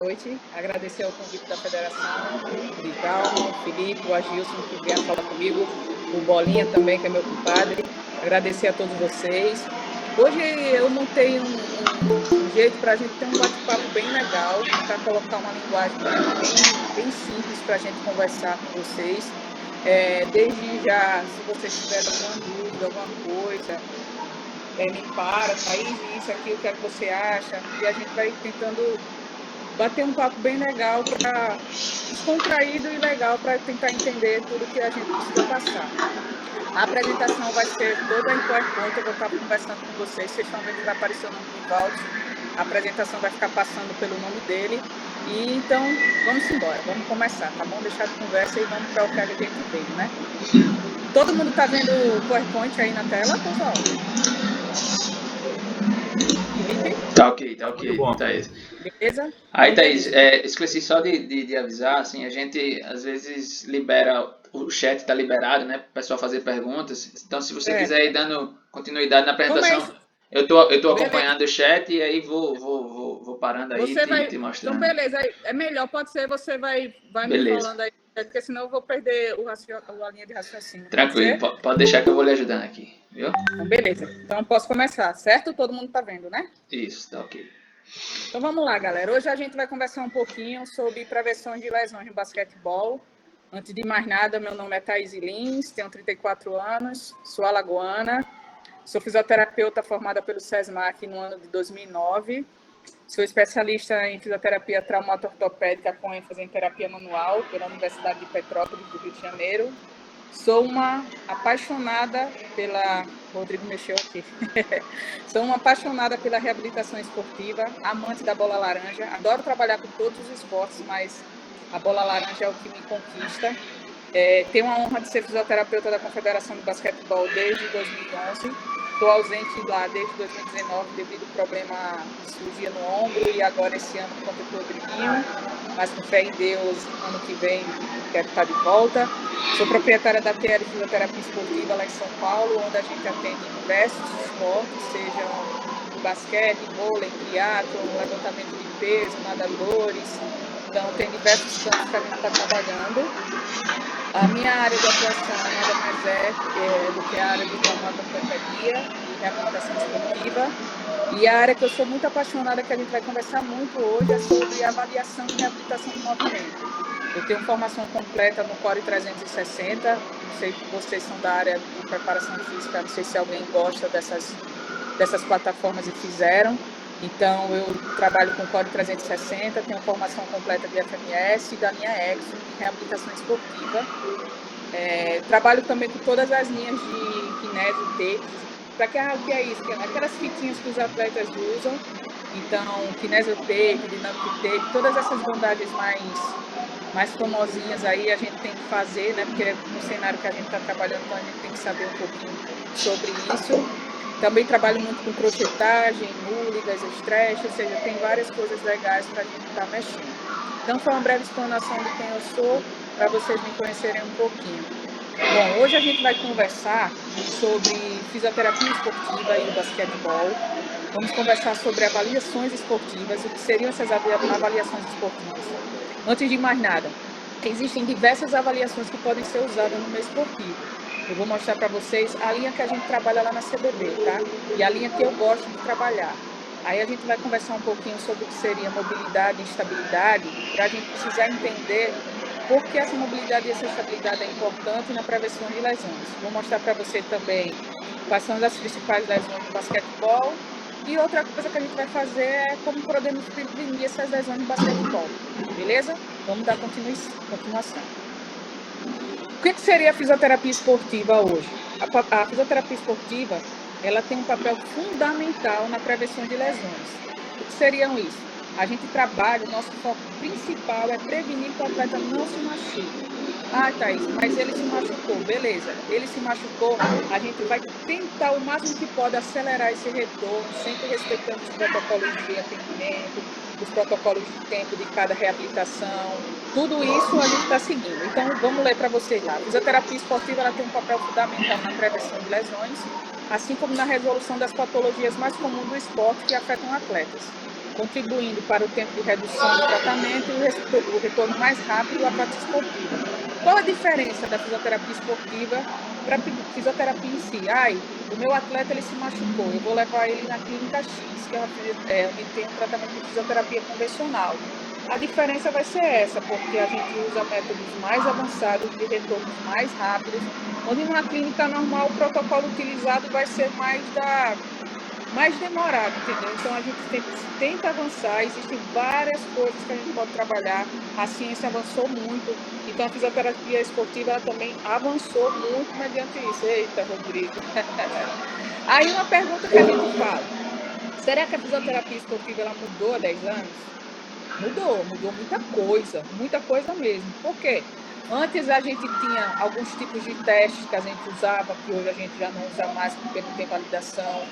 noite. Agradecer ao convite da federação, o Djalma, o Felipe, o Agilson, que vieram falar comigo, o Bolinha também, que é meu compadre. Agradecer a todos vocês. Hoje eu montei um jeito para a gente ter um bate-papo bem legal, tentar colocar uma linguagem bem simples para a gente conversar com vocês. Desde já, se vocês tiverem alguma dúvida, alguma coisa, me para, Thaís, isso aqui, o que é que você acha? E a gente vai tentando bater um papo bem legal, descontraído e legal, para tentar entender tudo que a gente precisa passar. A apresentação vai ser toda em PowerPoint, eu vou estar conversando com vocês estão vendo que vai aparecer o nome do Valdes, a apresentação vai ficar passando pelo nome dele, e então vamos embora, vamos começar, tá bom? Deixar de conversa e vamos para o que a gente veio, né? Todo mundo está vendo o PowerPoint aí na tela, pessoal? Felipe? Tá ok, Thaís. Beleza? Aí, Thaís, esqueci só de avisar, assim, a gente às vezes libera, o chat tá liberado, né, para o pessoal fazer perguntas. Então, se você quiser ir dando continuidade na apresentação, eu tô acompanhando o chat e aí vou parando aí e te mostrando. Então, beleza, é melhor, pode ser, você vai me falando aí, porque senão eu vou perder a linha de raciocínio. Tranquilo, pode deixar que eu vou lhe ajudando aqui, viu? Então, beleza. Então, posso começar, certo? Todo mundo tá vendo, né? Isso, tá ok. Então, vamos lá, galera. Hoje a gente vai conversar um pouquinho sobre prevenção de lesões no basquetebol. Antes de mais nada, meu nome é Thaís Lins, tenho 34 anos, sou alagoana, sou fisioterapeuta formada pelo SESMAC no ano de 2009, sou especialista em fisioterapia traumato-ortopédica com ênfase em terapia manual pela Universidade de Petrópolis, do Rio de Janeiro. Sou uma apaixonada pela... Rodrigo mexeu aqui. Sou uma apaixonada pela reabilitação esportiva, amante da bola laranja. Adoro trabalhar com todos os esportes, mas a bola laranja é o que me conquista. Tenho a honra de ser fisioterapeuta da Confederação de Basquetebol desde 2011. Estou ausente lá desde 2019 devido ao problema de cirurgia no ombro e agora esse ano por conta do Rodriguinho. Mas com fé em Deus, ano que vem quero estar de volta. Sou proprietária da TR Fisioterapia Esportiva lá em São Paulo, onde a gente atende diversos esportes, sejam basquete, vôlei, triatlon, levantamento de peso, nadadores. Então, tem diversos campos que a gente está trabalhando. A minha área de atuação nada mais é do que a área de traumato-ortopedia e reabilitação esportiva. E a área que eu sou muito apaixonada, que a gente vai conversar muito hoje, é sobre avaliação e reabilitação do movimento. Eu tenho formação completa no Core 360, não sei se vocês são da área de preparação física, não sei se alguém gosta dessas plataformas e fizeram. Então, eu trabalho com Core 360, tenho formação completa de FMS e da minha EXO, em reabilitação esportiva. Trabalho também com todas as linhas de kinésio e tapes. Para o que é isso? Aquelas fitinhas que os atletas usam. Então, kinésio tape, dinâmico tape, todas essas bandagens mais famosinhas aí a gente tem que fazer, né? Porque no cenário que a gente está trabalhando, então a gente tem que saber um pouquinho sobre isso. Também trabalho muito com crochetagem, múligas, stretch, ou seja, tem várias coisas legais para a gente estar mexendo. Então, foi uma breve explanação de quem eu sou, para vocês me conhecerem um pouquinho. Bom, hoje a gente vai conversar sobre fisioterapia esportiva e o basquetebol. Vamos conversar sobre avaliações esportivas, o que seriam essas avaliações esportivas. Antes de mais nada, existem diversas avaliações que podem ser usadas no meio esportivo. Eu vou mostrar para vocês a linha que a gente trabalha lá na CBB, tá? E a linha que eu gosto de trabalhar. Aí a gente vai conversar um pouquinho sobre o que seria mobilidade e estabilidade, para a gente precisar entender por que essa mobilidade e essa estabilidade é importante na prevenção de lesões. Vou mostrar para você também quais são as principais lesões do basquetebol. E outra coisa que a gente vai fazer é como podemos prevenir essas lesões no basquetebol. Beleza? Vamos dar continuação. O que seria a fisioterapia esportiva hoje? A fisioterapia esportiva, ela tem um papel fundamental na prevenção de lesões. O que seriam isso? A gente trabalha, o nosso foco principal é prevenir que o atleta não se machuque. Ah, Thaís, mas ele se machucou. Beleza, ele se machucou, a gente vai tentar o máximo que pode acelerar esse retorno, sempre respeitando os protocolos de atendimento, os protocolos de tempo de cada reabilitação. Tudo isso a gente está seguindo. Então, vamos ler para vocês lá. A fisioterapia esportiva ela tem um papel fundamental na prevenção de lesões, assim como na resolução das patologias mais comuns do esporte que afetam atletas. contribuindo para o tempo de redução do tratamento e o retorno mais rápido à prática esportiva. Qual a diferença da fisioterapia esportiva para a fisioterapia em si? O meu atleta ele se machucou, eu vou levar ele na clínica X, que é onde tem um tratamento de fisioterapia convencional. A diferença vai ser essa, porque a gente usa métodos mais avançados, de retornos mais rápidos, onde numa clínica normal o protocolo utilizado vai ser mais demorado, entendeu? Então a gente tenta avançar, existem várias coisas que a gente pode trabalhar, a ciência avançou muito, então a fisioterapia esportiva ela também avançou muito mediante isso. Eita, Rodrigo! Aí uma pergunta que a gente fala, será que a fisioterapia esportiva ela mudou há 10 anos? Mudou muita coisa mesmo. Por quê? Antes a gente tinha alguns tipos de testes que a gente usava, que hoje a gente já não usa mais porque não tem validação.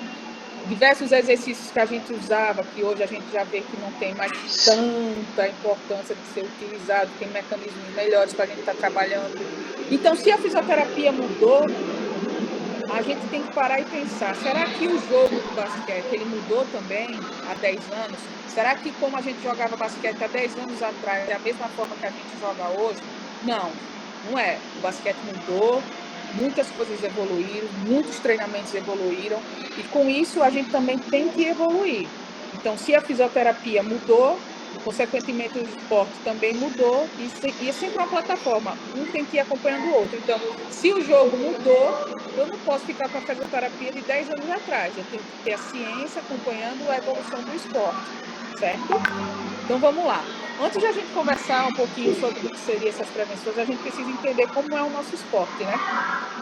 Diversos exercícios que a gente usava, que hoje a gente já vê que não tem mais tanta importância de ser utilizado, tem mecanismos melhores para a gente estar trabalhando. Então, se a fisioterapia mudou, a gente tem que parar e pensar, será que o jogo do basquete ele mudou também há 10 anos? Será que como a gente jogava basquete há 10 anos atrás é a mesma forma que a gente joga hoje? Não, não é. O basquete mudou, muitas coisas evoluíram, muitos treinamentos evoluíram e com isso a gente também tem que evoluir. Então, se a fisioterapia mudou, consequentemente o esporte também mudou e é sempre uma plataforma, um tem que ir acompanhando o outro. Então, se o jogo mudou, eu não posso ficar com a fisioterapia de 10 anos atrás, eu tenho que ter a ciência acompanhando a evolução do esporte, certo? Então vamos lá. Antes de a gente conversar um pouquinho sobre o que seriam essas prevenções, a gente precisa entender como é o nosso esporte, né?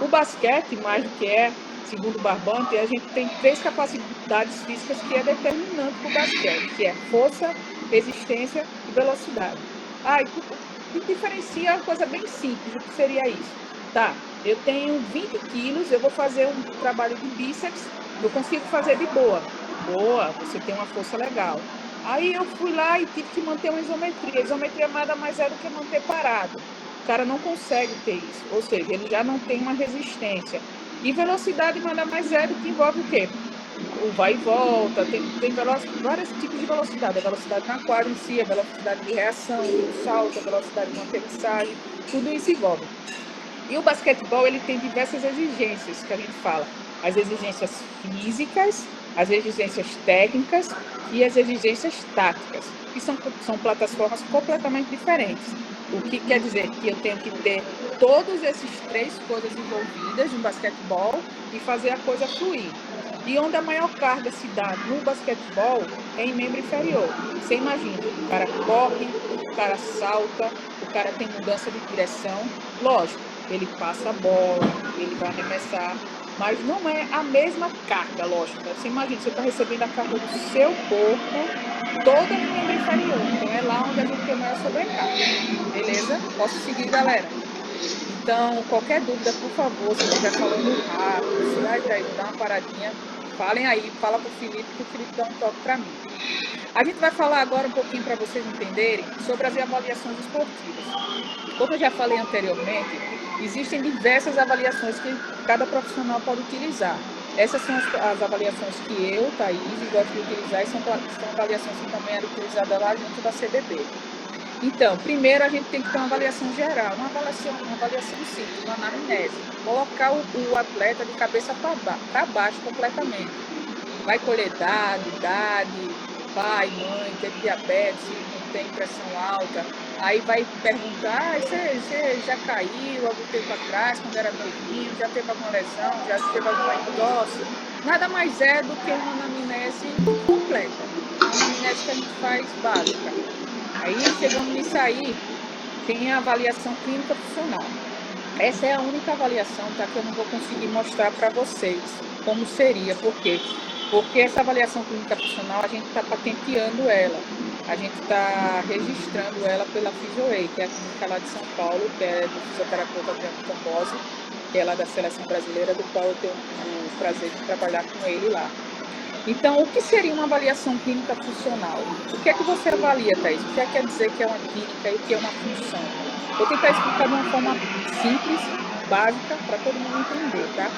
O basquete, mais do que segundo o Barbante, a gente tem 3 capacidades físicas que é determinante para o basquete, que é força, resistência e velocidade. E diferencia uma coisa bem simples, o que seria isso? Tá, eu tenho 20 quilos, eu vou fazer um trabalho de bíceps, eu consigo fazer de boa. Boa, você tem uma força legal. Aí eu fui lá e tive que manter uma isometria. A isometria nada mais é do que manter parado. O cara não consegue ter isso, ou seja, ele já não tem uma resistência. E velocidade nada mais é do que envolve o quê? O vai e volta, tem vários tipos de velocidade. A velocidade na quadra em si, a velocidade de reação, o salto, a velocidade de uma aterrissagem, tudo isso envolve. E o basquetebol ele tem diversas exigências que a gente fala. As exigências físicas, as exigências técnicas e as exigências táticas, que são plataformas completamente diferentes. O que quer dizer que eu tenho que ter todas essas 3 coisas envolvidas no basquetebol e fazer a coisa fluir. E onde a maior carga se dá no basquetebol é em membro inferior. Você imagina, o cara corre, o cara salta, o cara tem mudança de direção. Lógico, ele passa a bola, ele vai arremessar, mas não é a mesma carga, lógico. Você imagina, você está recebendo a carga do seu corpo toda no membro inferior. Então é lá onde a gente tem a maior sobrecarga. Beleza? Posso seguir, galera? Então, qualquer dúvida, por favor, se estiver falando rápido, se vai dar uma paradinha, falem aí, fala para o Felipe, que o Felipe dá um toque para mim. A gente vai falar agora um pouquinho para vocês entenderem sobre as avaliações esportivas. Como eu já falei anteriormente, existem diversas avaliações que cada profissional pode utilizar. Essas são as avaliações que eu, Thaís, gosto de utilizar e são avaliações que também eram utilizadas lá junto da CBB. Então, primeiro a gente tem que ter uma avaliação geral, uma avaliação simples, uma anamnese. Colocar o atleta de cabeça para baixo completamente. Vai colher idade, pai, mãe, teve diabetes, não tem pressão alta. Aí vai perguntar, você já caiu algum tempo atrás, quando era novinho, já teve alguma lesão, já teve alguma entorse? Nada mais é do que uma anamnese completa. Uma anamnese que a gente faz básica. Aí, chegando nisso aí, tem a avaliação clínica funcional. Essa é a única avaliação, tá, que eu não vou conseguir mostrar para vocês como seria. Por quê? Porque essa avaliação clínica funcional, a gente está patenteando ela. A gente está registrando ela pela PhysioWay, que é a clínica lá de São Paulo, que é do fisioterapeuta Adriano Tambose, que é lá da Seleção Brasileira, do qual eu tenho o prazer de trabalhar com ele lá. Então, o que seria uma avaliação clínica funcional? O que é que você avalia, Thaís? O que quer dizer que é uma clínica e o que é uma função? Vou tentar explicar de uma forma simples, básica, para todo mundo entender, tá?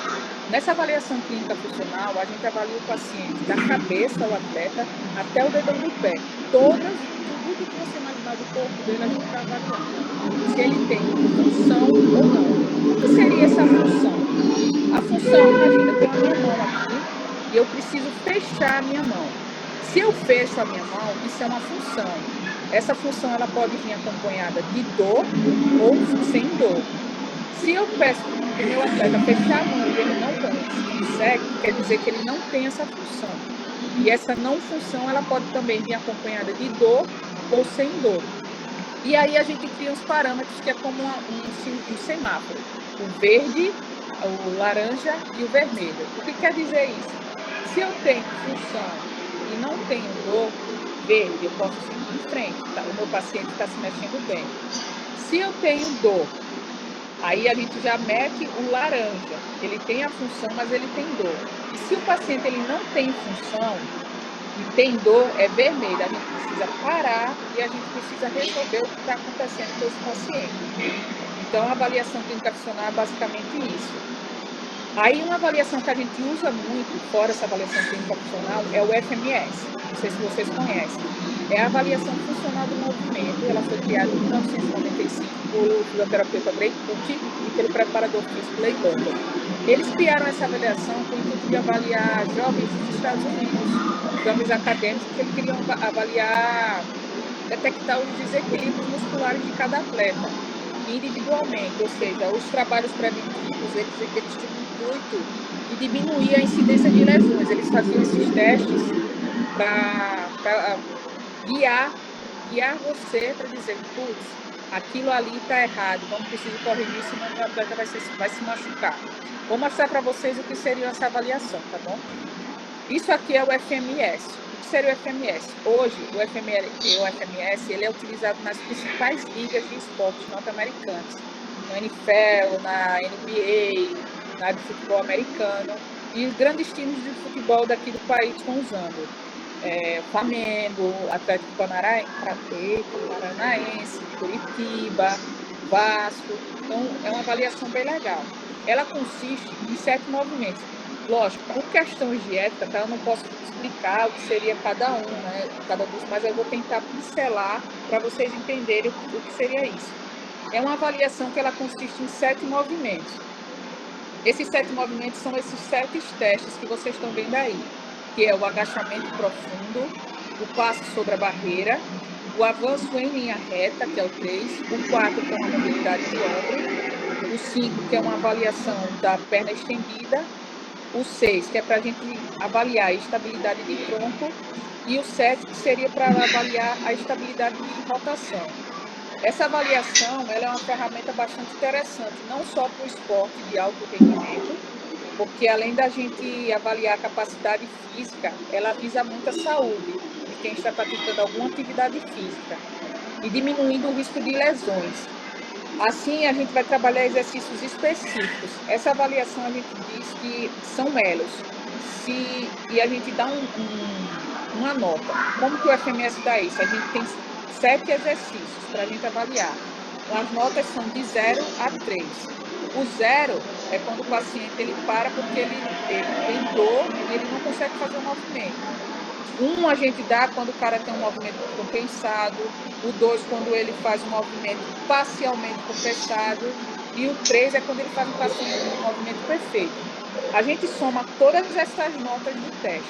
Nessa avaliação clínica funcional, a gente avalia o paciente da cabeça ao atleta até o dedão do pé. Tudo que você imaginar do corpo dele, a gente está avaliando. Se ele tem função ou não. O que seria essa função? A função, imagina, eu tenho a minha mão aqui e eu preciso fechar a minha mão. Se eu fecho a minha mão, isso é uma função. Essa função ela pode vir acompanhada de dor ou sem dor. Se eu peço para o meu atleta fechar a mão e ele não consegue, quer dizer que ele não tem essa função. E essa não função ela pode também vir acompanhada de dor ou sem dor. E aí a gente cria uns parâmetros que é como um semáforo. O verde, o laranja e o vermelho. O que quer dizer isso? Se eu tenho função e não tenho dor, verde, eu posso seguir em frente. Tá? O meu paciente está se mexendo bem. Se eu tenho dor, aí a gente já mete o laranja. Ele tem a função, mas ele tem dor. E se o paciente ele não tem função e tem dor, é vermelho. A gente precisa parar e a gente precisa resolver o que está acontecendo com esse paciente. Então, a avaliação clínica funcional é basicamente isso. Aí, uma avaliação que a gente usa muito, fora essa avaliação clínica funcional, é o FMS. Não sei se vocês conhecem. É a avaliação funcional do movimento. Ela foi criada em 1995 pelo fisioterapeuta Gray Cook e pelo preparador físico Leigh Burton. Eles criaram essa avaliação com o intuito de avaliar jovens dos Estados Unidos, jovens acadêmicos, que eles queriam avaliar, detectar os desequilíbrios musculares de cada atleta individualmente, ou seja, os trabalhos preventivos, eles tinham o intuito de diminuir a incidência de lesões. Eles faziam esses testes para guiar você para dizer, putz, aquilo ali está errado, vamos precisar corrigir, senão o atleta vai se machucar. Vou mostrar para vocês o que seria essa avaliação, tá bom? Isso aqui é o FMS. O que seria o FMS? Hoje, o FMS ele é utilizado nas principais ligas de esportes norte-americanas. No NFL, na NBA, na de futebol americano. E os grandes times de futebol daqui do país estão usando. Flamengo, Atlético Paranaense, Curitiba, Vasco. Então, é uma avaliação bem legal. Ela consiste em 7 movimentos. Lógico, por questões de ética, tá? Eu não posso explicar o que seria cada um, né? Cada dos, mas eu vou tentar pincelar para vocês entenderem o que seria isso. É uma avaliação que ela consiste em 7 movimentos. Esses 7 movimentos são esses 7 testes que vocês estão vendo aí, que é o agachamento profundo, o passo sobre a barreira, o avanço em linha reta, que é o 3, o 4, que é uma mobilidade de ombro, o 5, que é uma avaliação da perna estendida, o 6, que é para a gente avaliar a estabilidade de tronco, e o 7, que seria para avaliar a estabilidade de rotação. Essa avaliação ela é uma ferramenta bastante interessante, não só para o esporte de alto rendimento, porque além da gente avaliar a capacidade física, ela visa muito a saúde de quem está praticando alguma atividade física e diminuindo o risco de lesões. Assim, a gente vai trabalhar exercícios específicos. Essa avaliação a gente diz que são elos. E a gente dá uma nota. Como que o FMS dá isso? A gente tem 7 exercícios para a gente avaliar. As notas são de 0 a 3. O 0 é quando o paciente ele para porque ele tem dor e ele não consegue fazer o movimento. 1 a gente dá quando o cara tem um movimento compensado, o 2 quando ele faz um movimento parcialmente compensado, e o 3 é quando ele faz um movimento perfeito. A gente soma todas essas notas do teste.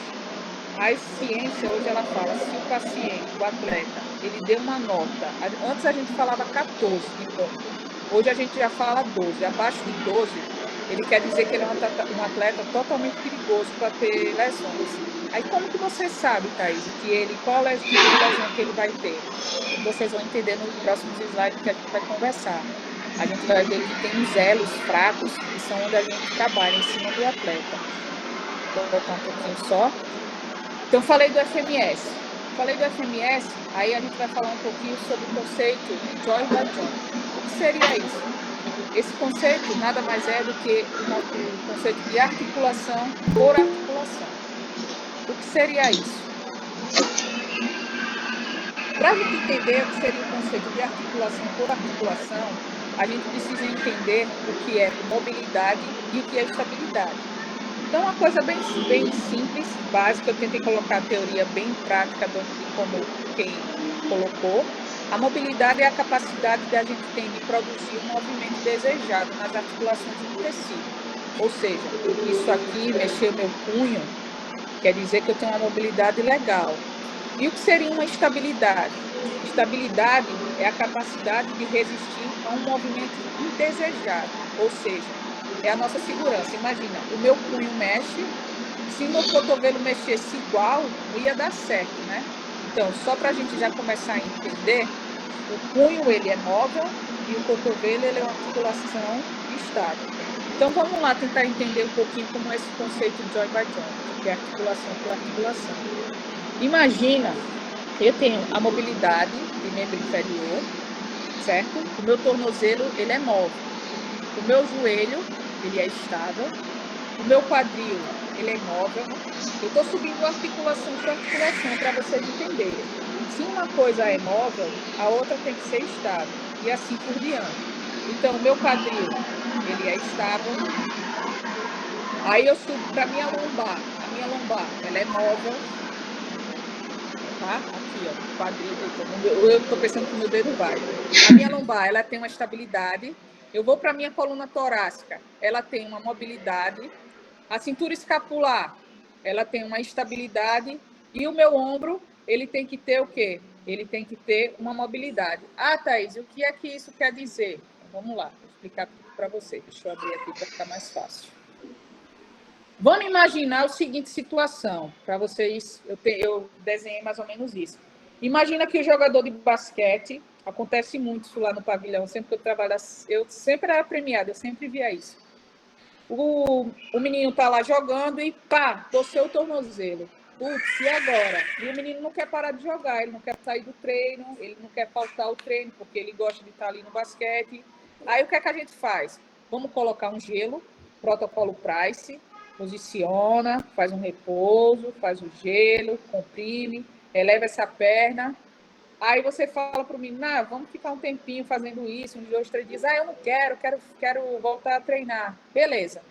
A ciência hoje ela fala, se o paciente, o atleta, ele deu uma nota, antes a gente falava 14 de ponto, hoje a gente já fala 12, abaixo de 12, ele quer dizer que ele é um atleta totalmente perigoso para ter lesões. Aí como que você sabe, Thaís, qual é o tipo de lesão que ele vai ter? Vocês vão entender nos próximos slides que a gente vai conversar. A gente vai ver que tem uns elos fracos, que são onde a gente trabalha em cima do atleta. Vou botar um pouquinho só. Então, falei do FMS. Aí a gente vai falar um pouquinho sobre o conceito Joy da John. O que seria isso? Esse conceito nada mais é do que o conceito de articulação por articulação. O que seria isso? Para a gente entender o que seria o conceito de articulação por articulação, a gente precisa entender o que é mobilidade e o que é estabilidade. Então, uma coisa bem simples, básica, eu tentei colocar a teoria bem prática de como quem colocou. A mobilidade é a capacidade que a gente tem de produzir o movimento desejado nas articulações de um tecido. Ou seja, isso aqui, mexer o meu punho, quer dizer que eu tenho uma mobilidade legal. E o que seria uma estabilidade? Estabilidade é a capacidade de resistir a um movimento indesejado, ou seja, é a nossa segurança. Imagina, o meu punho mexe, se o meu cotovelo mexesse igual, não ia dar certo, né? Então, só para a gente já começar a entender, o punho ele é móvel e o cotovelo ele é uma articulação estável. Então, vamos lá tentar entender um pouquinho como é esse conceito de joint by joint, que é articulação por articulação. Imagina, eu tenho a mobilidade de membro inferior, certo? O meu tornozelo, ele é móvel. O meu joelho, ele é estável. O meu quadril, ele é imóvel. Eu estou subindo articulação por articulação para vocês entenderem. Se uma coisa é móvel, a outra tem que ser estável. E assim por diante. Então, o meu quadril, ele é estável. Aí eu subo para a minha lombar. A minha lombar, ela é móvel. Tá? Aqui, ó, quadril. Eu estou pensando que o meu dedo vai. A minha lombar, ela tem uma estabilidade. Eu vou para a minha coluna torácica, ela tem uma mobilidade. A cintura escapular, ela tem uma estabilidade. E o meu ombro, ele tem que ter o quê? Ele tem que ter uma mobilidade. Ah, Thaís, o que é que isso quer dizer? Vamos lá, vou explicar para vocês. Deixa eu abrir aqui para ficar mais fácil. Vamos imaginar a seguinte situação, para vocês, eu desenhei mais ou menos isso. Imagina que o jogador de basquete, acontece muito isso lá no pavilhão, sempre que eu trabalho, eu sempre era premiada, eu sempre via isso. O menino tá lá jogando e pá, torceu o tornozelo. Putz, e agora? E o menino não quer parar de jogar, ele não quer sair do treino, ele não quer faltar o treino, porque ele gosta de estar ali no basquete. Aí o que é que a gente faz? Vamos colocar um gelo, protocolo Price, posiciona, faz um repouso, faz o gelo, comprime, eleva essa perna. Aí você fala para o menino, vamos ficar um tempinho fazendo isso, uns 2, 3 dias. Eu não quero voltar a treinar. Beleza.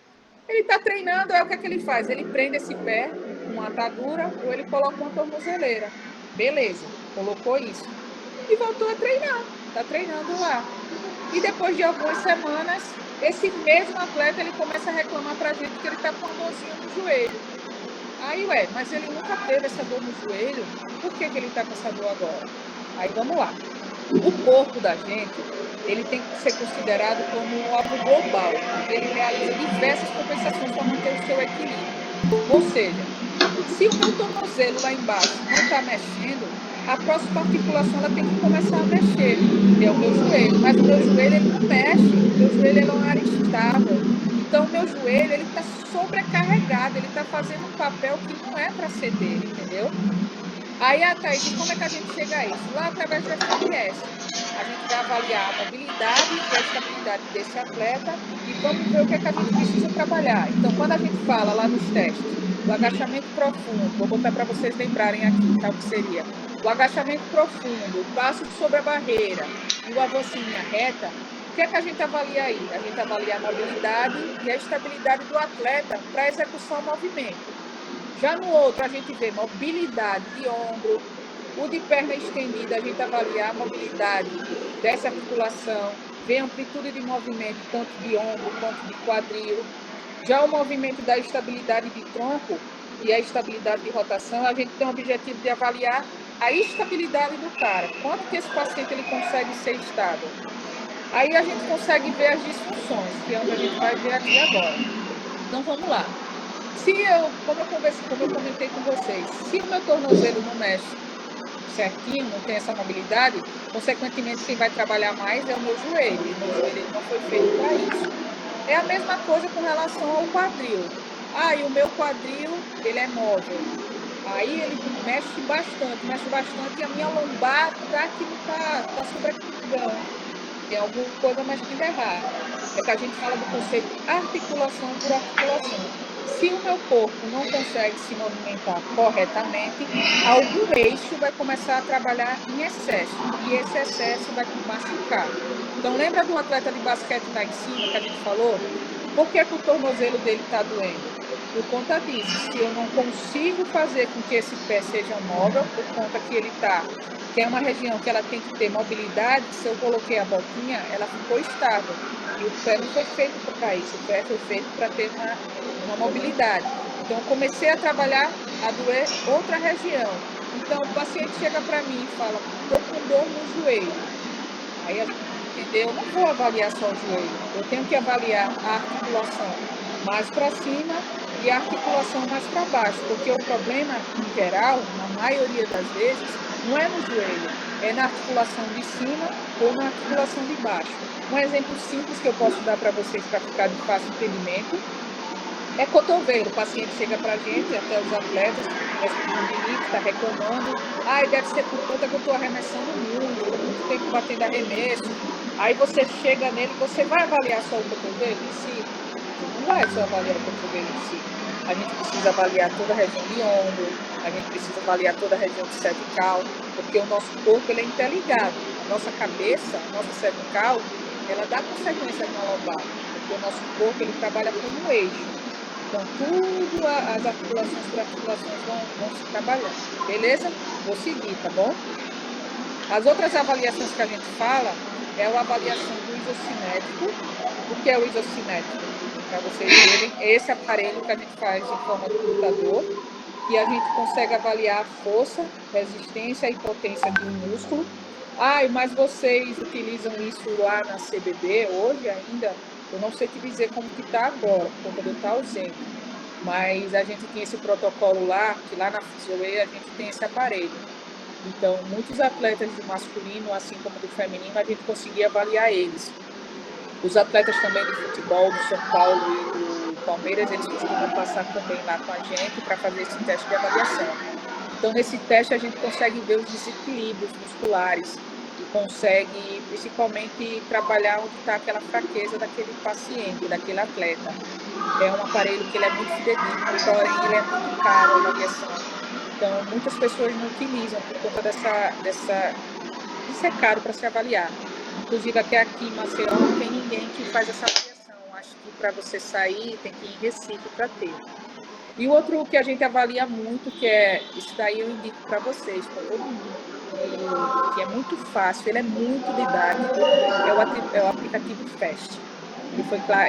Ele está treinando, aí o que é que ele faz? Ele prende esse pé com uma atadura ou ele coloca uma tornozeleira. Beleza, colocou isso. E voltou a treinar. Está treinando lá. E depois de algumas semanas, esse mesmo atleta ele começa a reclamar para a gente que ele está com uma dorzinha no joelho. Aí, mas ele nunca teve essa dor no joelho, por que ele está com essa dor agora? Aí, vamos lá. O corpo da gente, ele tem que ser considerado como algo global. Ele realiza diversas compensações para manter o seu equilíbrio. Ou seja, se o meu tornozelo lá embaixo não está mexendo, a próxima articulação ela tem que começar a mexer, que é o meu joelho. Mas o meu joelho ele não mexe, o meu joelho ele é uma área estável. Então, o meu joelho ele está sobrecarregado, ele está fazendo um papel que não é para ser dele, entendeu? Aí, Thaís, e como é que a gente chega a isso? Lá através do FMS. A gente vai avaliar a mobilidade e a estabilidade desse atleta e vamos ver o que é que a gente precisa trabalhar. Então, quando a gente fala lá nos testes, o agachamento profundo, vou botar para vocês lembrarem aqui, tá, o que seria? O agachamento profundo, o passo sobre a barreira e o avanço em linha reta, o que é que a gente avalia aí? A gente avalia a mobilidade e a estabilidade do atleta para execução ao movimento. Já no outro, a gente vê mobilidade de ombro, o de perna estendida, a gente avalia a mobilidade dessa articulação, vê amplitude de movimento, tanto de ombro quanto de quadril. Já o movimento da estabilidade de tronco e a estabilidade de rotação, a gente tem o objetivo de avaliar a estabilidade do cara, quanto que esse paciente ele consegue ser estável. Aí a gente consegue ver as disfunções, que é onde a gente vai ver aqui agora. Então, vamos lá. Como eu comentei com vocês, se o meu tornozelo não mexe certinho, não tem essa mobilidade, consequentemente quem vai trabalhar mais é o meu joelho, e o meu joelho não foi feito para isso. É a mesma coisa com relação ao quadril. E o meu quadril, ele é móvel. Aí ele mexe bastante, e a minha lombar tá sobrecarregando. Tem alguma coisa mexendo errado. É que a gente fala do conceito articulação por articulação. Se o meu corpo não consegue se movimentar corretamente, algum eixo vai começar a trabalhar em excesso. E esse excesso vai machucar. Então, lembra do atleta de basquete lá em cima que a gente falou? Por que o tornozelo dele está doendo? por conta disso. Se eu não consigo fazer com que esse pé seja móvel, por conta que ele está, que é uma região que ela tem que ter mobilidade, se eu coloquei a botinha, ela ficou estável. E o pé não foi feito para isso, o pé foi feito para ter uma mobilidade. Então, eu comecei a trabalhar, a doer outra região. Então, o paciente chega para mim e fala, estou com dor no joelho. Aí a gente entendeu, eu não vou avaliar só o joelho, eu tenho que avaliar a articulação mais para cima e a articulação mais para baixo, porque o problema, em geral, na maioria das vezes, não é no joelho, é na articulação de cima ou na articulação de baixo. Um exemplo simples que eu posso dar para vocês para ficar de fácil entendimento é cotovelo. O paciente chega para a gente, até os atletas, tendinite, está reclamando. Deve ser por conta que eu estou arremessando muito tempo batendo arremesso. Aí você chega nele, você vai avaliar só o cotovelo em si? Não vai só avaliar o cotovelo em si. A gente precisa avaliar toda a região de ombro, a gente precisa avaliar toda a região de cervical, porque o nosso corpo ele é interligado. A nossa cabeça, a nossa cervical, ela dá consequência na lombar, porque o nosso corpo ele trabalha como um eixo. Então, tudo as articulações por articulações vão se trabalhando. Beleza? Vou seguir, tá bom? As outras avaliações que a gente fala é a avaliação do isocinético. O que é o isocinético? Para vocês verem, é esse aparelho que a gente faz em forma de computador e a gente consegue avaliar a força, resistência e potência de um músculo. Mas vocês utilizam isso lá na CBD hoje ainda? Eu não sei te dizer como que está agora, por conta de eu estar ausente. Mas a gente tem esse protocolo lá, que lá na Physioway a gente tem esse aparelho. Então, muitos atletas do masculino, assim como do feminino, a gente conseguia avaliar eles. Os atletas também de futebol, do São Paulo e do Palmeiras, eles costumam passar também lá com a gente para fazer esse teste de avaliação. Então, nesse teste, a gente consegue ver os desequilíbrios musculares e consegue, principalmente, trabalhar onde está aquela fraqueza daquele paciente, daquele atleta. É um aparelho que ele é muito fidedigno, porém ele é muito caro a avaliação. Então, muitas pessoas não utilizam por conta isso é caro para se avaliar. Inclusive, até aqui em Maceió não tem ninguém que faz essa avaliação. Acho que para você sair, tem que ir em Recife para ter. E o outro que a gente avalia muito, que é, isso daí eu indico para vocês, para todo mundo, que é muito fácil, ele é muito didático, é o aplicativo FAST.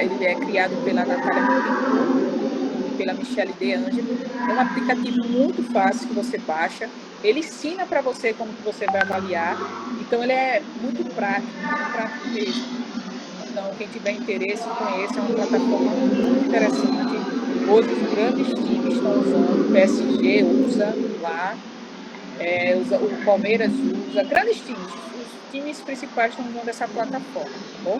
Ele é criado pela Natália Bittencourt, pela Michelle De Angelo. É um aplicativo muito fácil que você baixa. Ele ensina para você como que você vai avaliar. Então, ele é muito prático mesmo. Então, quem tiver interesse, conheça. É uma plataforma muito interessante. Hoje, os grandes times estão usando. O PSG usa lá. O Palmeiras usa. Grandes times. Os times principais estão usando essa plataforma, tá bom?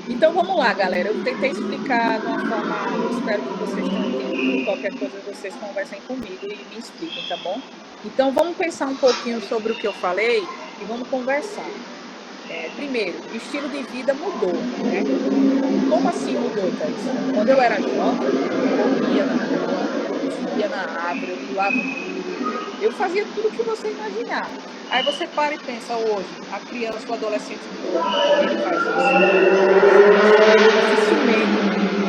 Então, vamos lá, galera. Eu tentei explicar de uma forma, espero que vocês tenham entendido. Qualquer coisa, vocês conversem comigo e me expliquem, tá bom? Então, vamos pensar um pouquinho sobre o que eu falei e vamos conversar. Primeiro, o estilo de vida mudou, né? Como assim mudou, Thaís? Quando eu era jovem, eu corria na rua, eu subia na árvore, eu pulava o muro, eu fazia tudo que você imaginar. Aí você para e pensa hoje, a criança ou adolescente de hoje, ele faz isso. Dificilmente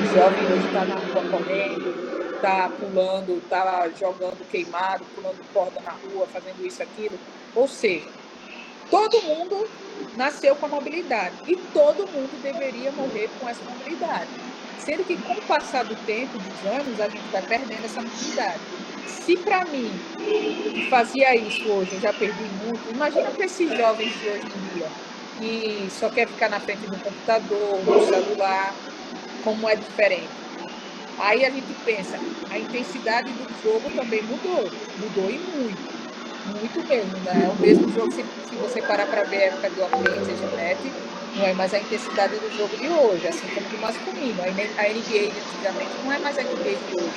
o jovem hoje está na rua correndo, está pulando, está jogando queimado, pulando corda na rua, fazendo isso, aquilo. Ou seja, todo mundo nasceu com a mobilidade e todo mundo deveria morrer com essa mobilidade. Sendo que, com o passar do tempo, dos anos, a gente vai perdendo essa mobilidade. Se para mim, que fazia isso hoje, eu já perdi muito, imagina para esses jovens de hoje em dia, que só quer ficar na frente do computador, do celular, como é diferente. Aí a gente pensa, a intensidade do jogo também mudou e muito. Muito mesmo, né? É o mesmo jogo, se você parar para ver a época de Hortência e Ginete, não é mais a intensidade do jogo de hoje, assim como do masculino. A NBA de antigamente não é mais a NBA de hoje.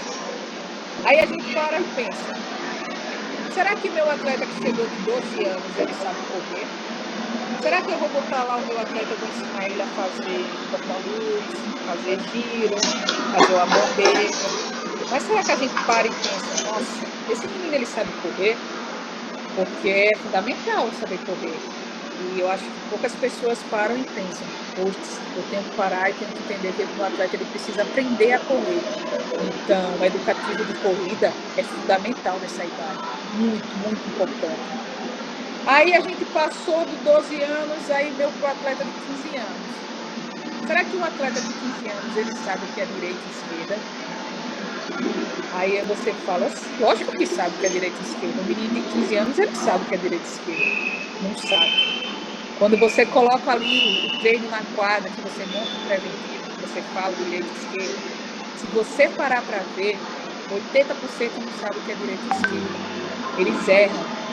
Aí a gente para e pensa, será que meu atleta que chegou de 12 anos, ele sabe correr? Será que eu vou botar lá o meu atleta, eu vou ensinar ele a fazer porta-luz, fazer giro, fazer uma bandeja? Mas será que a gente para e pensa, nossa, esse menino ele sabe correr? Porque é fundamental saber correr. E eu acho que poucas pessoas param e pensam, putz, eu tenho que parar e tenho que entender que o atleta ele precisa aprender a correr. Então, o educativo de corrida é fundamental nessa idade, muito, muito importante. Aí a gente passou de 12 anos, aí veio para o atleta de 15 anos. Será que um atleta de 15 anos ele sabe o que é direita e esquerda? Aí você fala, lógico que sabe o que é direita e esquerda. Um menino de 15 anos, ele sabe o que é direita e esquerda. Não sabe. Quando você coloca ali o treino na quadra, que você monta um preventivo, que você fala direita e esquerda, se você parar para ver, 80% não sabe o que é direita e esquerda. Eles erram.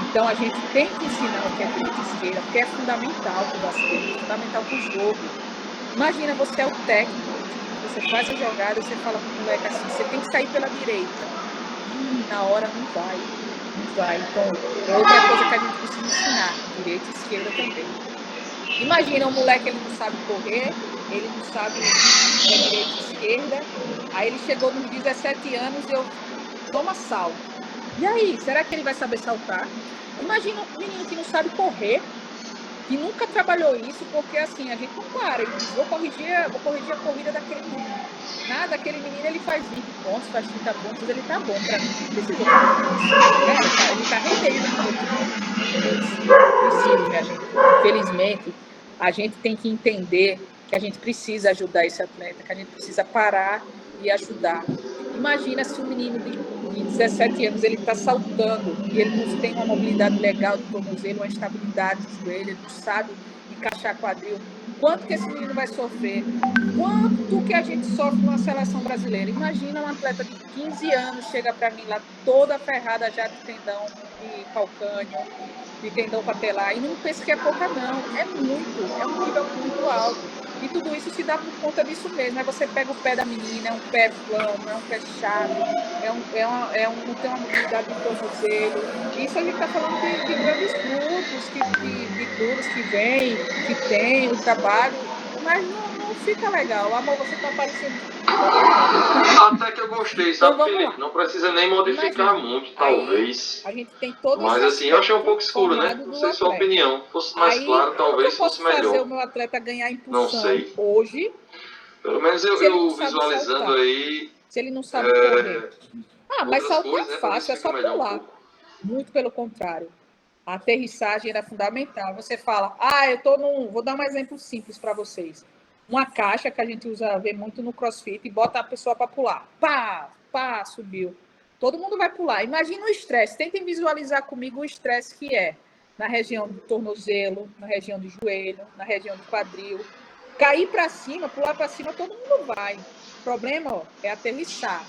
Então a gente tem que ensinar o que é direita e esquerda, porque é fundamental para o basquete, é fundamental para o jogo. Imagina, você é o técnico do time, você faz a jogada, você fala para o moleque assim, você tem que sair pela direita. Na hora não vai. Não vai. Então, é outra coisa que a gente precisa ensinar, direita e esquerda também. Imagina, um moleque, ele não sabe correr, ele não sabe o que é direita e esquerda, aí ele chegou nos 17 anos e eu toma salto. E aí, será que ele vai saber saltar? Imagina um menino que não sabe correr, que nunca trabalhou isso, porque assim, a gente não para e diz, vou corrigir a corrida daquele menino. Nada, aquele menino ele faz 20 pontos, faz 30 pontos, ele tá bom para mim, não preciso corrigir isso. Ele tá rendendo no meu time. Preciso, preciso, minha gente. Infelizmente, a gente tem que entender que a gente precisa ajudar esse atleta, que a gente precisa parar e ajudar. Imagina se um menino de 17 anos ele está saltando e ele não tem uma mobilidade legal de tornozelo, uma estabilidade de joelho, ele não sabe encaixar quadril. Quanto que esse menino vai sofrer? Quanto que a gente sofre numa seleção brasileira? Imagina um atleta de 15 anos chega para mim lá toda ferrada já de tendão de calcânio, de tendão patelar, e não pensa que é pouca, não. É muito, é um nível muito alto. E tudo isso se dá por conta disso mesmo. Aí você pega o pé da menina, é um pé plano, é um pé chato, não tem uma mobilidade de tornozelo. Isso a gente está falando de grandes grupos, de clubes que vêm, que tem o trabalho, mas não fica legal. Amor, você está aparecendo toda hora. Até que eu gostei, Então sabe, vamos Felipe? lá. Não precisa nem modificar Imagina, muito, aí talvez. a gente tem todo esse Mas assim, eu achei um aspecto pouco escuro, né? formado Não do sei sua atleta. opinião. Fosse mais Aí, claro, como que eu talvez fosse posso fazer o melhor. meu atleta ganhar Não impulsão sei. hoje, Pelo menos se ele não eu sabe visualizando saltar, aí se ele não sabe correr? Ah, mas outras saltar é coisas, né? Pra ver fácil, se é fica só melhor um pular. pouco. Muito pelo contrário. A aterrissagem era fundamental. Você fala, vou dar um exemplo simples para vocês. Uma caixa que a gente vê muito no CrossFit e bota a pessoa para pular. Pá, pá, subiu. Todo mundo vai pular. Imagina o estresse. Tentem visualizar comigo o estresse que é na região do tornozelo, na região do joelho, na região do quadril. Cair para cima, pular para cima, todo mundo vai. O problema é aterrissar.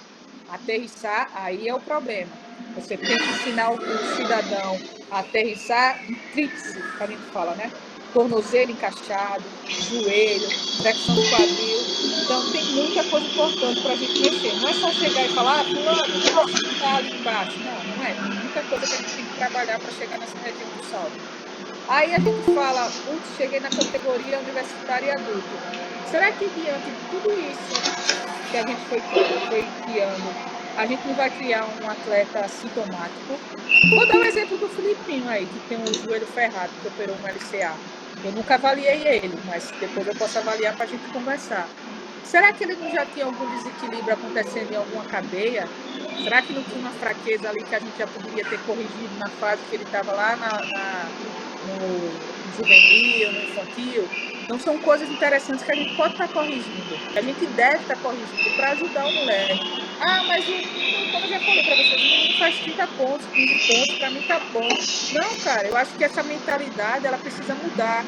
Aterrissar, aí é o problema. Você tem que ensinar o cidadão a aterrissar em tríplice, que a gente fala, né? Tornozelo encaixado, joelho, flexão de quadril. Então, tem muita coisa importante para a gente mexer. Não é só chegar e falar, fulano, está ali embaixo. Não, não é. Tem muita coisa que a gente tem que trabalhar para chegar nessa região do salto. Aí a gente fala, putz, cheguei na categoria universitária e adulto. Será que diante de tudo isso que a gente foi criando, a gente não vai criar um atleta sintomático? Vou dar o exemplo do Filipinho aí, que tem o joelho ferrado, que operou um LCA. Eu nunca avaliei ele, mas depois eu posso avaliar para a gente conversar. Será que ele não já tinha algum desequilíbrio acontecendo em alguma cadeia? Será que não tinha uma fraqueza ali que a gente já poderia ter corrigido na fase que ele estava lá no juvenil, no infantil? Então, são coisas interessantes que a gente pode estar corrigindo, que a gente deve estar corrigindo para ajudar o moleque. Ah, mas o menino, como eu já falei para vocês, o menino faz 30 pontos, 15 pontos, para mim tá bom. Não, cara, eu acho que essa mentalidade ela precisa mudar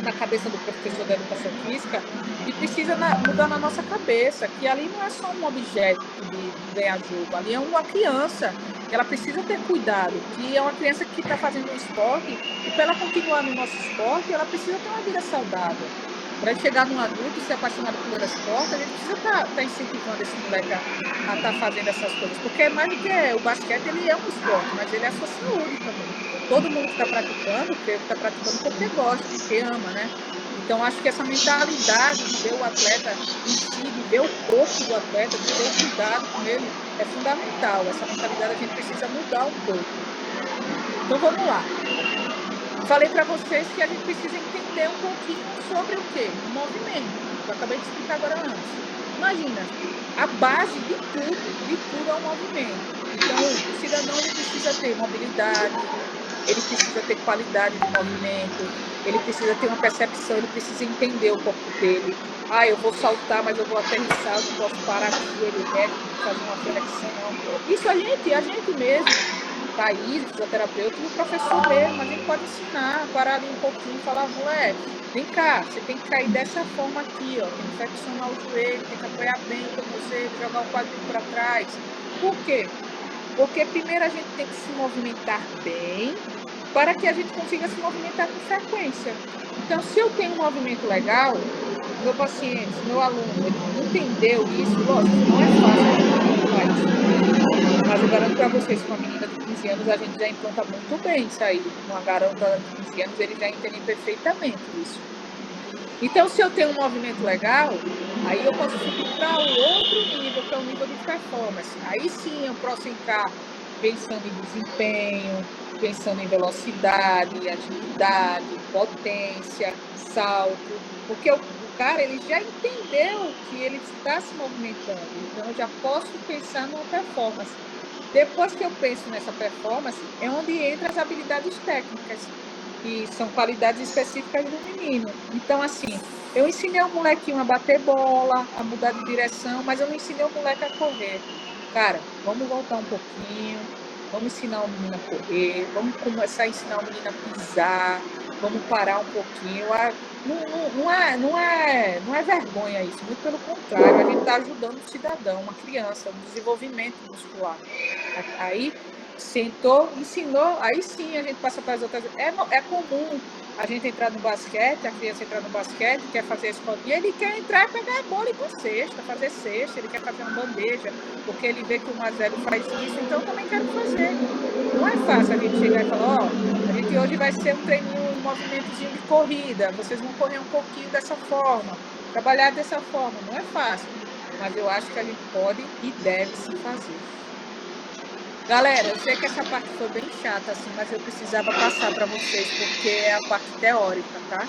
na cabeça do professor da educação física e precisa mudar na nossa cabeça, que ali não é só um objeto de ganhar jogo, ali é uma criança, ela precisa ter cuidado, que é uma criança que está fazendo um esporte e para ela continuar no nosso esporte, ela precisa ter uma vida saudável. Para chegar num adulto e ser apaixonado pelo esporte, a gente precisa tá incentivando esse moleque a estar fazendo essas coisas, porque é mais do que o basquete, ele é um esporte, mas ele é a sua saúde também. Todo mundo que está praticando, creio que está praticando porque gosta, porque ama, né? Então, acho que essa mentalidade de ver o atleta em si, de ver o corpo do atleta, de ter o cuidado com ele, é fundamental. Essa mentalidade a gente precisa mudar um pouco. Então, vamos lá. Falei para vocês que a gente precisa entender um pouquinho sobre o quê? O movimento. Eu acabei de explicar agora antes. Imagina, a base de tudo é o movimento. Então, o cidadão ele precisa ter mobilidade, ele precisa ter qualidade de movimento, ele precisa ter uma percepção, ele precisa entender o corpo dele. Eu vou saltar, mas eu vou aterrissar, eu não posso parar aqui, ele reto, fazer uma flexão. Isso a gente mesmo, Thaís, fisioterapeuta, e o professor mesmo, a gente pode ensinar, parar ali um pouquinho e falar, moleque, vem cá, você tem que cair dessa forma aqui, ó, tem que flexionar o joelho, tem que apoiar bem o tornozelo, jogar o quadril para trás. Por quê? Porque primeiro a gente tem que se movimentar bem para que a gente consiga se movimentar com frequência. Então, se eu tenho um movimento legal, meu paciente, meu aluno, ele entendeu isso, lógico, não é fácil, mas eu garanto para vocês que uma menina de 15 anos a gente já implanta muito bem isso aí. Uma garota de 15 anos, ele já entende perfeitamente isso. Então, se eu tenho um movimento legal, aí eu posso subir para o outro nível, que é o nível de performance. Aí sim eu posso entrar pensando em desempenho, pensando em velocidade, agilidade, potência, salto, porque o cara ele já entendeu que ele está se movimentando, então eu já posso pensar numa performance. Depois que eu penso nessa performance, é onde entram as habilidades técnicas, que são qualidades específicas do menino. Então, assim, eu ensinei o molequinho a bater bola, a mudar de direção, mas eu não ensinei o moleque a correr. Cara, vamos voltar um pouquinho, vamos ensinar o menino a correr, vamos começar a ensinar o menino a pisar, vamos parar um pouquinho. Não é vergonha isso, muito pelo contrário, a gente está ajudando o cidadão, uma criança, no desenvolvimento muscular. Aí sentou, ensinou, aí sim a gente passa para as outras. É comum a gente entrar no basquete, a criança entrar no basquete, quer fazer a escolinha, ele quer entrar e pegar a bola e ir para cesta, fazer cesta, ele quer fazer uma bandeja, porque ele vê que o mais velho faz isso, então eu também quero fazer. Não é fácil a gente chegar e falar, a gente hoje vai ser um treininho, um movimentozinho de corrida, vocês vão correr um pouquinho dessa forma, trabalhar dessa forma, não é fácil, mas eu acho que a gente pode e deve se fazer. Galera, eu sei que essa parte foi bem chata, assim, mas eu precisava passar para vocês, porque é a parte teórica, tá?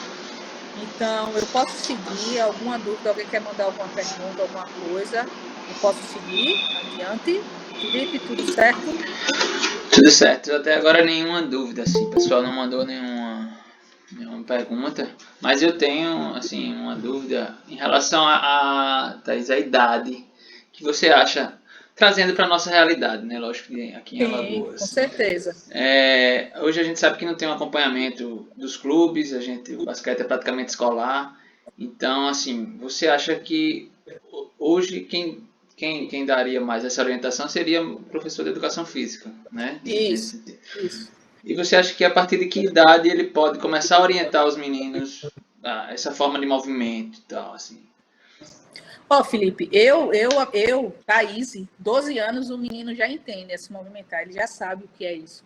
Então, eu posso seguir, alguma dúvida, alguém quer mandar alguma pergunta, alguma coisa, eu posso seguir, adiante. Felipe, tudo certo? Tudo certo, até agora nenhuma dúvida, assim, o pessoal não mandou nenhuma pergunta, mas eu tenho, assim, uma dúvida em relação Thaís, a idade que você acha, trazendo para a nossa realidade, né? Lógico que aqui em Alagoas. Com certeza. Hoje a gente sabe que não tem um acompanhamento dos clubes, o basquete é praticamente escolar, então, assim, você acha que hoje quem daria mais essa orientação seria o professor de educação física, né? Isso. E você acha que a partir de que idade ele pode começar a orientar os meninos a essa forma de movimento e tal, assim? Felipe, Thaís, 12 anos, o menino já entende esse movimentar, ele já sabe o que é isso.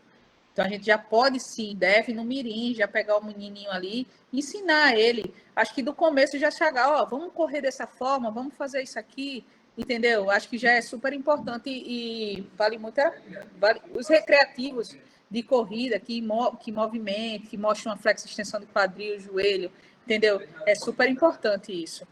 Então, a gente já pode, sim, deve, no mirim, já pegar o menininho ali, ensinar ele. Acho que do começo já chegar, vamos correr dessa forma, vamos fazer isso aqui, entendeu? Acho que já é super importante e vale muito os recreativos de corrida que movimentam, que mostram uma flexo-extensão de quadril, joelho, entendeu? É super importante isso.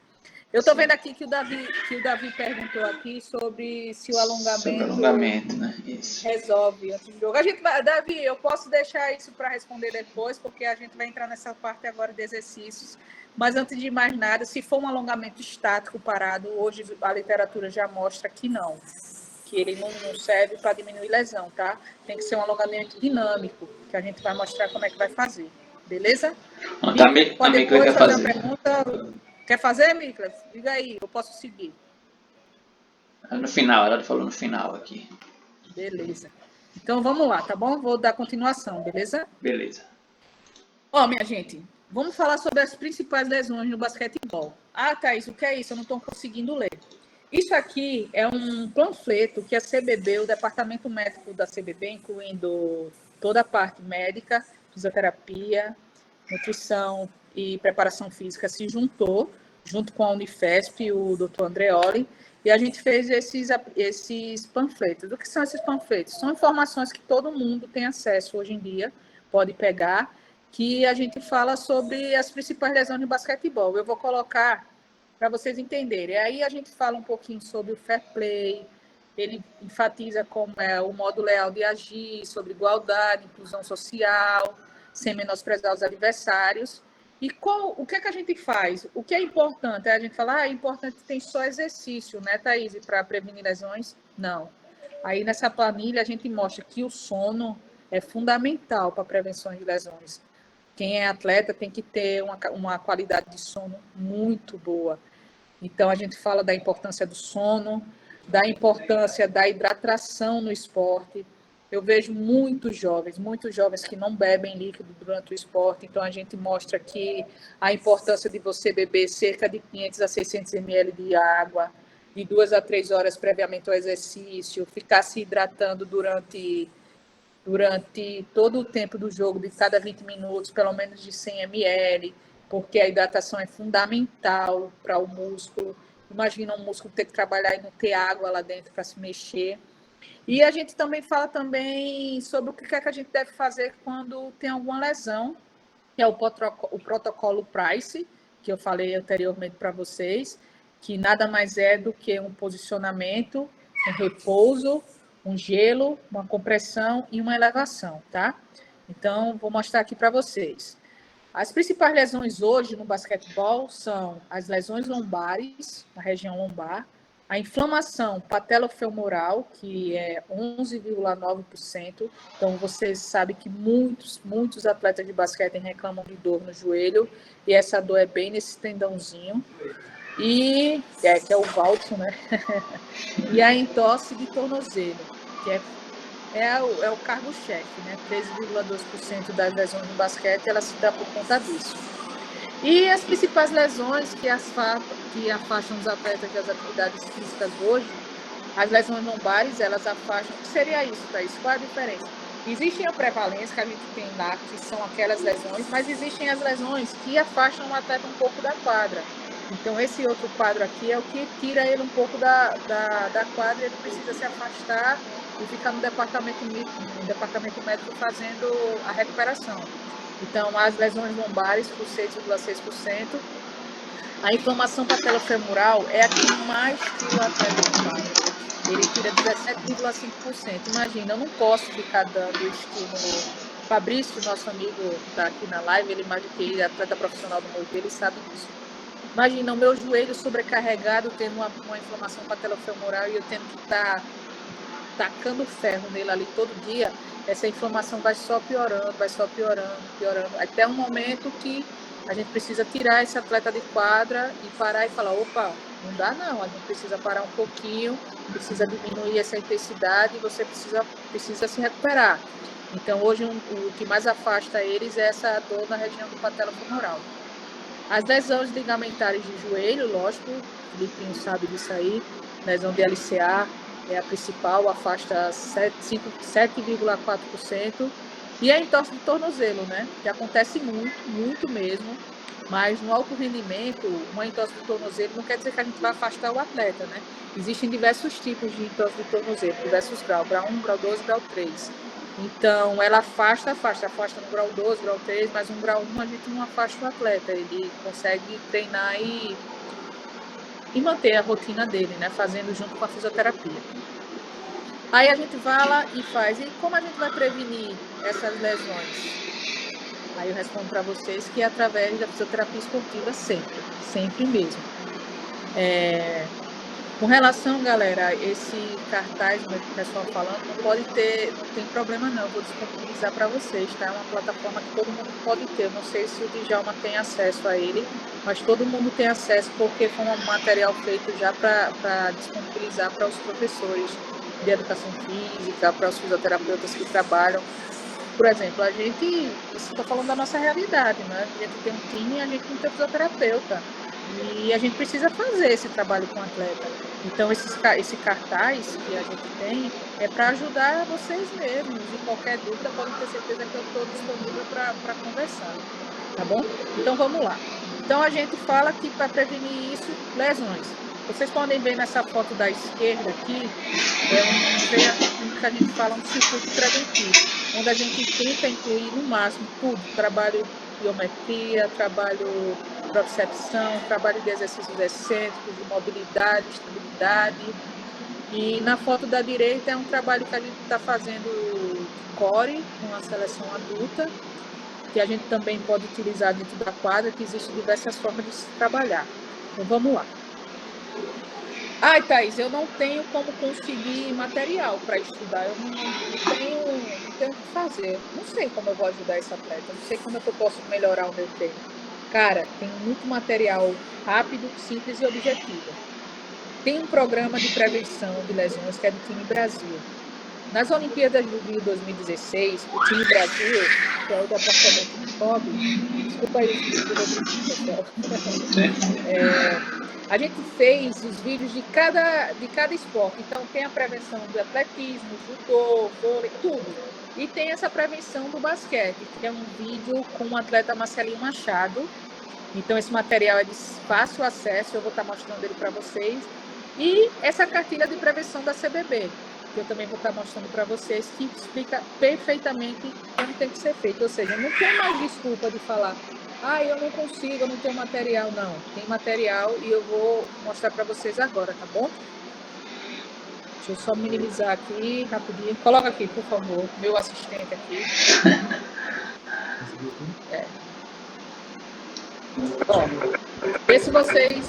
Eu estou vendo aqui que o Davi perguntou aqui sobre se o alongamento, né? Isso. Resolve antes do jogo. Davi, eu posso deixar isso para responder depois, porque a gente vai entrar nessa parte agora de exercícios. Mas antes de mais nada, se for um alongamento estático parado, hoje a literatura já mostra que não, que ele não serve para diminuir lesão, tá? Tem que ser um alongamento dinâmico, que a gente vai mostrar como é que vai fazer. Beleza? Pode depois fazer uma pergunta. Quer fazer, Miklas? Diga aí, eu posso seguir. No final, ela falou no final aqui. Beleza. Então, vamos lá, tá bom? Vou dar continuação, beleza? Beleza. Minha gente, vamos falar sobre as principais lesões no basquetebol. Thaís, o que é isso? Eu não estou conseguindo ler. Isso aqui é um panfleto que a CBB, o departamento médico da CBB, incluindo toda a parte médica, fisioterapia, nutrição e preparação física, se juntou, junto com a Unifesp, o Dr. Andreoli, e a gente fez esses panfletos. O que são esses panfletos? São informações que todo mundo tem acesso hoje em dia, pode pegar que a gente fala sobre as principais lesões no basquetebol. Eu vou colocar para vocês entenderem. Aí a gente fala um pouquinho sobre o fair play, ele enfatiza como é o modo leal de agir, sobre igualdade, inclusão social, sem menosprezar os adversários. E o que é que a gente faz? O que é importante? A gente fala, é importante tem só exercício, né, Thaís, para prevenir lesões? Não. Aí nessa planilha a gente mostra que o sono é fundamental para a prevenção de lesões. Quem é atleta tem que ter uma qualidade de sono muito boa. Então, a gente fala da importância do sono, da importância da hidratação no esporte. Eu vejo muitos jovens que não bebem líquido durante o esporte. Então, a gente mostra aqui a importância de você beber cerca de 500 a 600 ml de água, de 2 a 3 horas previamente ao exercício, ficar se hidratando durante todo o tempo do jogo, de cada 20 minutos, pelo menos de 100 ml, porque a hidratação é fundamental para o músculo. Imagina um músculo ter que trabalhar e não ter água lá dentro para se mexer. E a gente também fala também sobre o que é que a gente deve fazer quando tem alguma lesão, que é o protocolo Price, que eu falei anteriormente para vocês, que nada mais é do que um posicionamento, um repouso, um gelo, uma compressão e uma elevação, tá? Então, vou mostrar aqui para vocês. As principais lesões hoje no basquetebol são as lesões lombares, na região lombar, a inflamação patelofemoral, que é 11,9%. Então, vocês sabem que muitos atletas de basquete reclamam de dor no joelho, e essa dor é bem nesse tendãozinho. E que é o válcio, né? E a entorse de tornozelo, que é o cargo-chefe, né? 13,2% das lesões no basquete, ela se dá por conta disso. E as principais lesões que afastam os atletas das atividades físicas hoje, as lesões lombares, elas afastam. O que seria isso, Thaís? Qual a diferença? Existem a prevalência que a gente tem lá, que são aquelas lesões, mas existem as lesões que afastam o atleta um pouco da quadra. Então, esse outro quadro aqui é o que tira ele um pouco da quadra, ele precisa se afastar e ficar no departamento médico fazendo a recuperação. Então, as lesões lombares, por 6,6%. A inflamação patelofemoral é a que mais tira o atleta do quadro. Ele tira 17,5%. Imagina, eu não posso ficar dando estímulo. Fabrício, nosso amigo, está aqui na live, ele imagina que ele é atleta profissional do Mogi, ele sabe disso. Imagina, o meu joelho sobrecarregado, tendo uma inflamação patelofemoral e eu tendo que estar tacando ferro nele ali todo dia, essa inflamação vai só piorando, até um momento que a gente precisa tirar esse atleta de quadra e parar e falar, opa, não dá não, a gente precisa parar um pouquinho, precisa diminuir essa intensidade e você precisa se recuperar. Então, hoje, o que mais afasta eles é essa dor na região do patelofemoral. As lesões ligamentares de joelho, lógico, o Filipinho sabe disso aí, lesão de LCA é a principal, afasta 7,4%. E a entorse de tornozelo, né? Que acontece muito mesmo, mas no alto rendimento, uma entorse de tornozelo não quer dizer que a gente vai afastar o atleta, né? Existem diversos tipos de entorse de tornozelo, diversos graus, grau 1, grau 2, grau 3. Então, ela afasta no grau 2, grau 3, mas no grau 1 a gente não afasta o atleta, ele consegue treinar e manter a rotina dele, né? Fazendo junto com a fisioterapia. Aí a gente vai lá e faz. E como a gente vai prevenir essas lesões? Aí eu respondo para vocês que é através da fisioterapia esportiva sempre mesmo. Com relação, galera, esse cartaz que o pessoal falando, não tem problema não, vou disponibilizar para vocês, tá? É uma plataforma que todo mundo pode ter, eu não sei se o Djalma tem acesso a ele, mas todo mundo tem acesso porque foi um material feito já para disponibilizar para os professores de educação física, para os fisioterapeutas que trabalham. Por exemplo, estou falando da nossa realidade, né? A gente tem um time e a gente não tem fisioterapeuta. E a gente precisa fazer esse trabalho com o atleta. Então, esse cartaz que a gente tem é para ajudar vocês mesmos. E qualquer dúvida, podem ter certeza que eu estou disponível para conversar. Tá bom? Então, vamos lá. Então, a gente fala que para prevenir isso, lesões. Vocês podem ver nessa foto da esquerda aqui, é um que a gente fala um circuito preventivo, onde a gente tenta incluir no máximo tudo, trabalho de biometria, trabalho de propriocepção, trabalho de exercícios excêntricos, de mobilidade, estabilidade. E na foto da direita é um trabalho que a gente está fazendo de core, com a seleção adulta, que a gente também pode utilizar dentro da quadra, que existem diversas formas de se trabalhar. Então, vamos lá. Ai, Thaís, eu não tenho como conseguir material para estudar, eu não tenho o que fazer. Não sei como eu vou ajudar esse atleta, não sei como é que eu posso melhorar o meu treino. Cara, tem muito material rápido, simples e objetivo. Tem um programa de prevenção de lesões que é do Time Brasil. Nas Olimpíadas do Rio 2016, o Time Brasil, que é o departamento de COB, desculpa aí, pessoal. A gente fez os vídeos de cada esporte. Então, tem a prevenção do atletismo, judô, vôlei, tudo. E tem essa prevenção do basquete, que é um vídeo com o atleta Marcelinho Machado. Então, esse material é de fácil acesso, eu vou estar mostrando ele para vocês. E essa cartilha de prevenção da CBB, que eu também vou estar mostrando para vocês, que explica perfeitamente como tem que ser feito. Ou seja, não tem mais desculpa de falar, eu não consigo, eu não tenho material. Não, tem material e eu vou mostrar para vocês agora, tá bom? Deixa eu só minimizar aqui, rapidinho. Coloca aqui, por favor, meu assistente aqui. Bom, vê se vocês...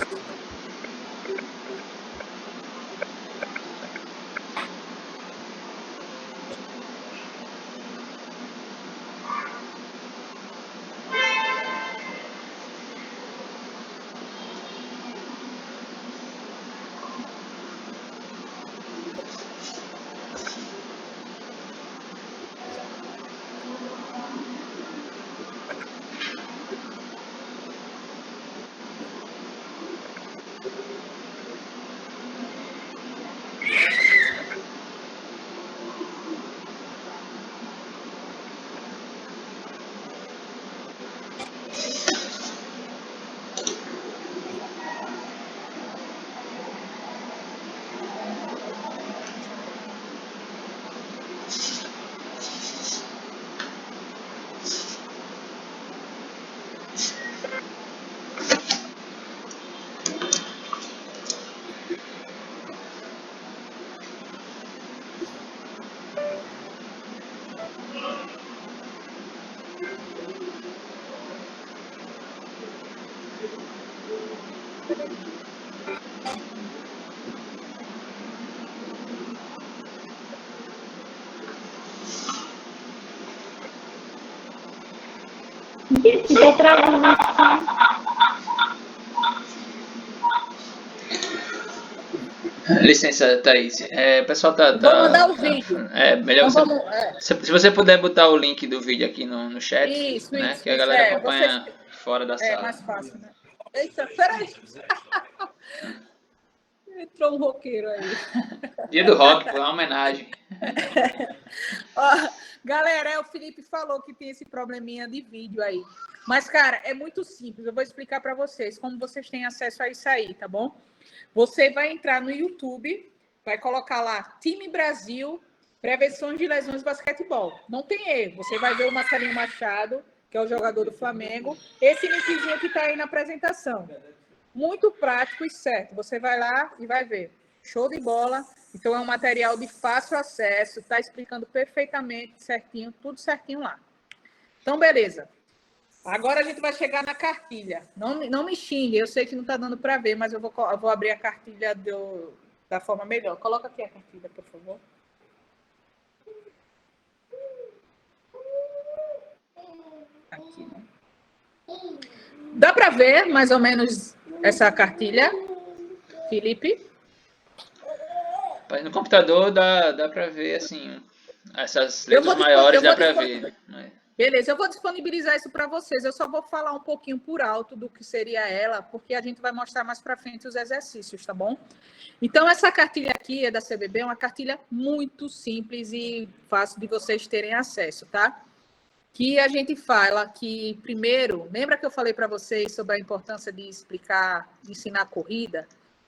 Estou travando. Licença, Thaís. O pessoal Vou mandar o vídeo. Melhor então você, se você puder botar o link do vídeo aqui no chat, isso, né? isso, Que a galera isso, acompanha fora da sala. É mais fácil, né? Eita, peraí. Entrou um roqueiro aí. Dia do rock, foi uma homenagem. Galera, o Felipe falou que tem esse probleminha de vídeo aí. Mas, cara, é muito simples. Eu vou explicar para vocês como vocês têm acesso a isso aí, tá bom? Você vai entrar no YouTube, vai colocar lá Time Brasil, Prevenção de Lesões Basquetebol. Não tem erro. Você vai ver o Marcelinho Machado, que é o jogador do Flamengo. Esse nickzinho que está aí na apresentação. Muito prático e certo. Você vai lá e vai ver. Show de bola. Então, é um material de fácil acesso. Está explicando perfeitamente, certinho, tudo certinho lá. Então, beleza. Agora a gente vai chegar na cartilha. Não me xingue, eu sei que não está dando para ver, mas eu vou abrir a cartilha da forma melhor. Coloca aqui a cartilha, por favor. Aqui, né? Dá para ver mais ou menos essa cartilha, Felipe? No computador dá para ver, assim, essas letras maiores dá para ver. Beleza, eu vou disponibilizar isso para vocês. Eu só vou falar um pouquinho por alto do que seria ela, porque a gente vai mostrar mais para frente os exercícios, tá bom? Então, essa cartilha aqui é da CBB, é uma cartilha muito simples e fácil de vocês terem acesso, tá? Que a gente fala que, primeiro, lembra que eu falei para vocês sobre a importância de explicar, de ensinar a corrida?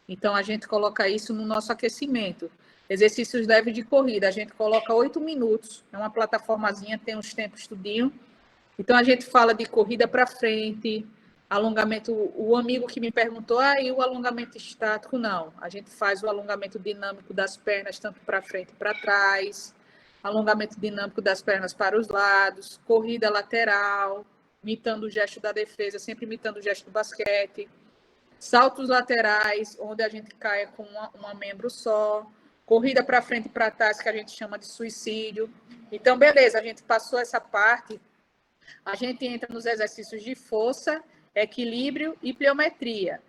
Então, a gente coloca isso no nosso aquecimento. exercícios leves de corrida. A gente coloca 8 minutos, é uma plataformazinha, tem uns tempos tudinho. Então, a gente fala de corrida para frente, alongamento. O amigo que me perguntou, e o alongamento estático? Não. A gente faz o alongamento dinâmico das pernas, tanto para frente e para trás, alongamento dinâmico das pernas para os lados, corrida lateral, imitando o gesto da defesa, sempre imitando o gesto do basquete, saltos laterais, onde a gente cai com uma membro só, corrida para frente e para trás, que a gente chama de suicídio. Então, beleza, a gente passou essa parte. A gente entra nos exercícios de força, equilíbrio e pliometria.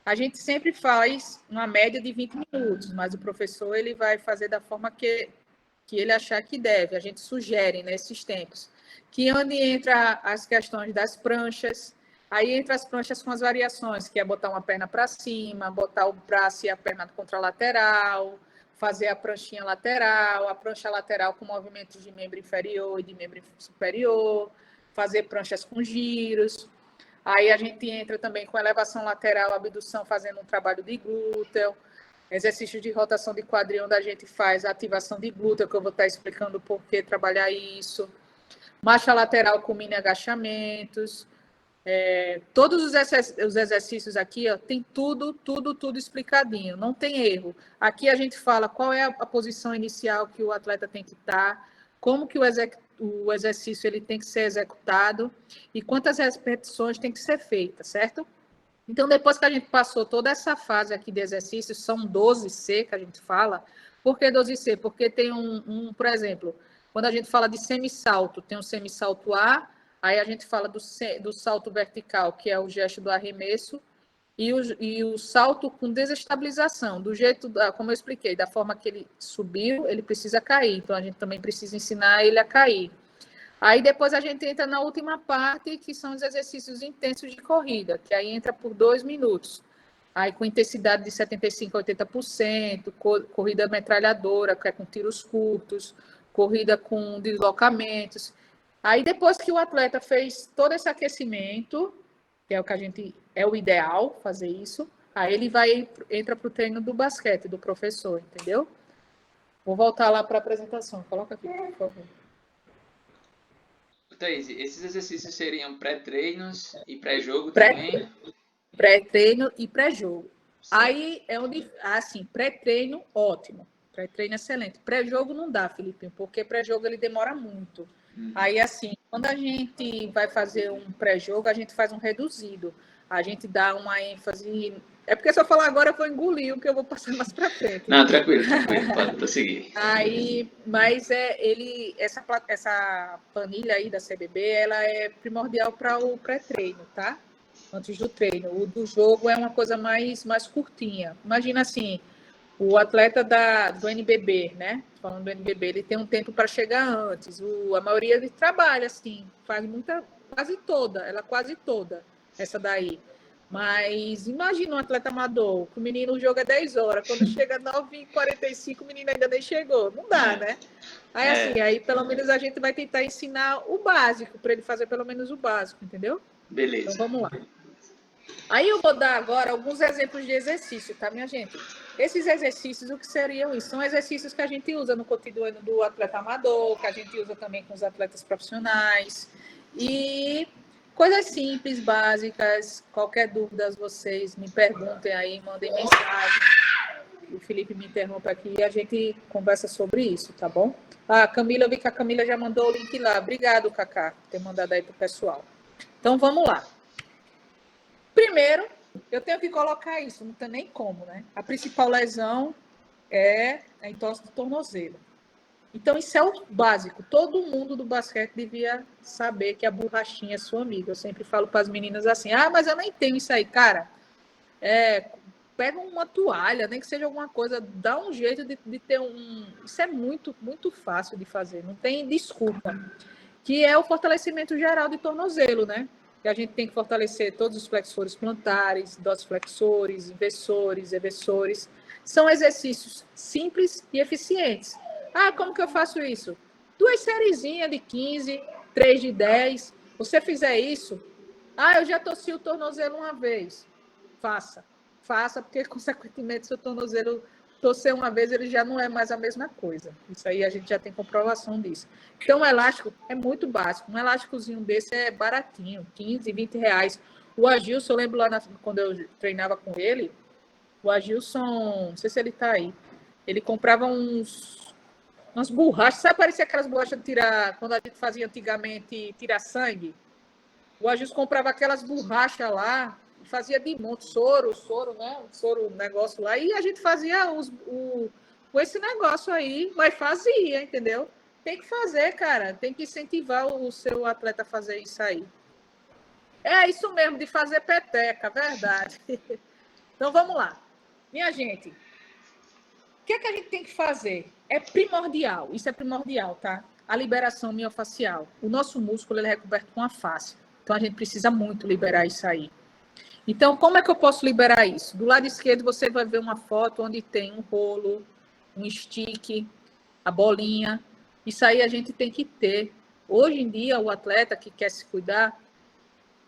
A gente sempre faz uma média de 20 minutos, mas o professor ele vai fazer da forma que ele achar que deve. A gente sugere nesses tempos. Que é onde entra as questões das pranchas, aí entra as pranchas com as variações, que é botar uma perna para cima, botar o braço e a perna contralateral, fazer a pranchinha lateral, a prancha lateral com movimentos de membro inferior e de membro superior, fazer pranchas com giros. Aí a gente entra também com elevação lateral, abdução, fazendo um trabalho de glúteo, exercício de rotação de quadril, onde a gente faz a ativação de glúteo, que eu vou estar explicando por que trabalhar isso. Marcha lateral com mini agachamentos. Todos os exercícios aqui, ó, tem tudo explicadinho, não tem erro. Aqui a gente fala qual é a posição inicial que o atleta tem que estar, como que o exercício ele tem que ser executado e quantas repetições tem que ser feitas, certo? Então, depois que a gente passou toda essa fase aqui de exercícios, são 12C que a gente fala. Por que 12C? Porque tem por exemplo, quando a gente fala de semissalto, tem um semissalto A, aí a gente fala do salto vertical, que é o gesto do arremesso, e o salto com desestabilização, do jeito, como eu expliquei, da forma que ele subiu, ele precisa cair. Então, a gente também precisa ensinar ele a cair. Aí, depois, a gente entra na última parte, que são os exercícios intensos de corrida, que aí entra por 2 minutos. Aí, com intensidade de 75% a 80%, corrida metralhadora, que é com tiros curtos, corrida com deslocamentos. Aí, depois que o atleta fez todo esse aquecimento, que é o que é o ideal fazer isso, aí ele entra para o treino do basquete, do professor, entendeu? Vou voltar lá para a apresentação. Coloca aqui, por favor. Thaís, esses exercícios seriam pré-treinos e pré-jogo também? Pré-treino e pré-jogo. Aí é onde, assim, pré-treino, ótimo. Pré-treino, excelente. Pré-jogo não dá, Felipe, porque pré-jogo ele demora muito. Aí, assim, quando a gente vai fazer um pré-jogo, a gente faz um reduzido. A gente dá uma ênfase... É porque se eu falar agora, eu vou engolir o que eu vou passar mais para frente. Não, tranquilo, pode prosseguir. Aí, mas essa planilha aí da CBB, ela é primordial para o pré-treino, tá? Antes do treino. O do jogo é uma coisa mais curtinha. Imagina assim, o atleta do NBB, né? Falando do NBB, ele tem um tempo para chegar antes. A maioria ele trabalha, assim, faz quase toda, essa daí. Mas imagina um atleta amador, que o jogo é 10 horas, quando chega 9h45, o menino ainda nem chegou. Não dá, né? Aí, assim, aí pelo menos a gente vai tentar ensinar o básico, para ele fazer pelo menos o básico, entendeu? Beleza. Então, vamos lá. Aí eu vou dar agora alguns exemplos de exercício, tá, minha gente? Esses exercícios, o que seriam isso? São exercícios que a gente usa no cotidiano do atleta amador, que a gente usa também com os atletas profissionais. E coisas simples, básicas. Qualquer dúvida, vocês me perguntem aí, mandem mensagem. O Felipe me interrompe aqui e a gente conversa sobre isso, tá bom? Camila, eu vi que a Camila já mandou o link lá. Obrigado, Cacá, por ter mandado aí para o pessoal. Então, vamos lá. Primeiro, eu tenho que colocar isso, não tem nem como, né? A principal lesão é a entorse do tornozelo. Então, isso é o básico. Todo mundo do basquete devia saber que a borrachinha é sua amiga. Eu sempre falo para as meninas assim, mas eu nem tenho isso aí. Cara, pega uma toalha, nem que seja alguma coisa, dá um jeito de ter Isso é muito, muito fácil de fazer, não tem desculpa. Que é o fortalecimento geral de tornozelo, né? Que a gente tem que fortalecer todos os flexores plantares, dorsiflexores, inversores, eversores. São exercícios simples e eficientes. Como que eu faço isso? 2 sériezinhas de 15, 3 de 10. Você fizer isso, eu já torci o tornozelo uma vez. Faça, porque, consequentemente, seu tornozelo torcer uma vez, ele já não é mais a mesma coisa. Isso aí a gente já tem comprovação disso. Então, o elástico é muito básico. Um elásticozinho desse é baratinho, 15, 20 reais. O Agilson, eu lembro lá quando eu treinava com ele, o Agilson, não sei se ele está aí, ele comprava umas borrachas, sabe, parecia aquelas borrachas de tirar, quando a gente fazia antigamente, tirar sangue? O Agilson comprava aquelas borrachas lá, fazia de monte, soro, né? Soro, negócio lá, e a gente fazia com esse negócio aí, mas fazia, entendeu? Tem que fazer, cara, tem que incentivar o seu atleta a fazer isso aí. É isso mesmo, de fazer peteca, verdade. Então, vamos lá. Minha gente, o que é que a gente tem que fazer? É primordial, isso é primordial, tá? A liberação miofascial. O nosso músculo ele é recoberto com a face. Então, a gente precisa muito liberar isso aí. Então, como é que eu posso liberar isso? Do lado esquerdo, você vai ver uma foto onde tem um rolo, um stick, a bolinha. Isso aí a gente tem que ter. Hoje em dia, o atleta que quer se cuidar,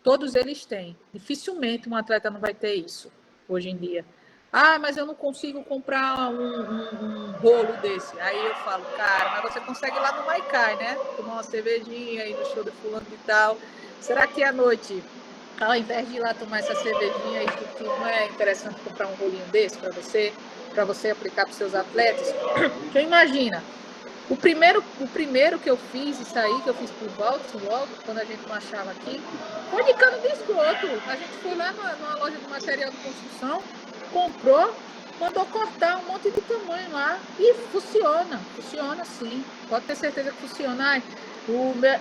todos eles têm. Dificilmente um atleta não vai ter isso, hoje em dia. Ah, mas eu não consigo comprar um rolo desse. Aí eu falo, cara, mas você consegue ir lá no Maikai, né? Tomar uma cervejinha aí no show do fulano e tal. Será que à noite, ao invés de ir lá tomar essa cervejinha aí, não é interessante comprar um rolinho desse para você aplicar para os seus atletas? Então imagina, o primeiro que eu fiz, isso aí, que eu fiz por volta, logo, quando a gente não achava aqui, foi de cano de esgoto. A gente foi lá numa loja de material de construção, comprou, mandou cortar um monte de tamanho lá e funciona sim, pode ter certeza que funciona.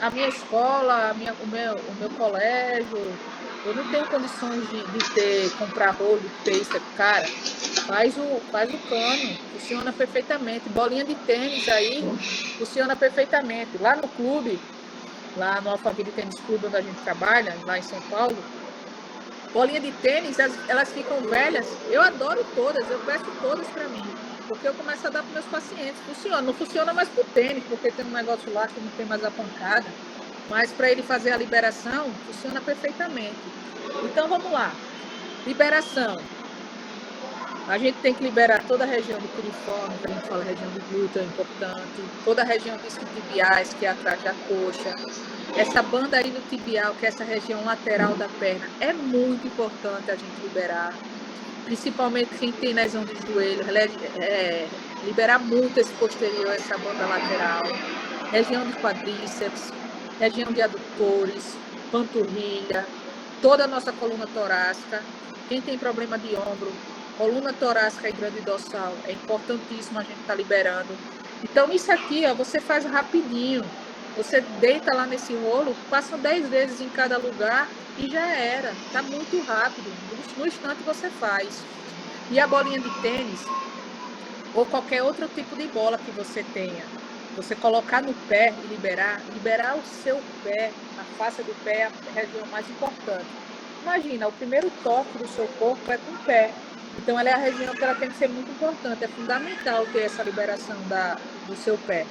A minha escola, o meu colégio, eu não tenho condições de comprar rolo, de ter isso, cara, faz o cano, funciona perfeitamente, bolinha de tênis aí, funciona perfeitamente, lá no clube, lá no Alphaville Tênis Clube, onde a gente trabalha, lá em São Paulo, bolinha de tênis, elas ficam velhas. Eu adoro todas, eu peço todas para mim. Porque eu começo a dar para meus pacientes. Funciona. Não funciona mais para o tênis, porque tem um negócio lá que não tem mais a pancada. Mas para ele fazer a liberação, funciona perfeitamente. Então, vamos lá. Liberação. A gente tem que liberar toda a região do piriforme, que a gente fala região do glúteo, é importante. Toda a região dos isquiotibiais, que é atrás da coxa. Essa banda aí do tibial, que é essa região lateral da perna, é muito importante a gente liberar. Principalmente quem tem lesão de joelho, liberar muito esse posterior, essa banda lateral. Região de quadríceps, região de adutores, panturrilha, toda a nossa coluna torácica. Quem tem problema de ombro, coluna torácica e grande dorsal, é importantíssimo a gente estar liberando. Então, isso aqui, ó, você faz rapidinho. Você deita lá nesse rolo, passa 10 vezes em cada lugar e já era. Está muito rápido. No instante você faz. E a bolinha de tênis, ou qualquer outro tipo de bola que você tenha, você colocar no pé e liberar o seu pé, a face do pé é a região mais importante. Imagina, o primeiro toque do seu corpo é com o pé. Então, ela é a região que ela tem que ser muito importante. É fundamental ter essa liberação do seu pé,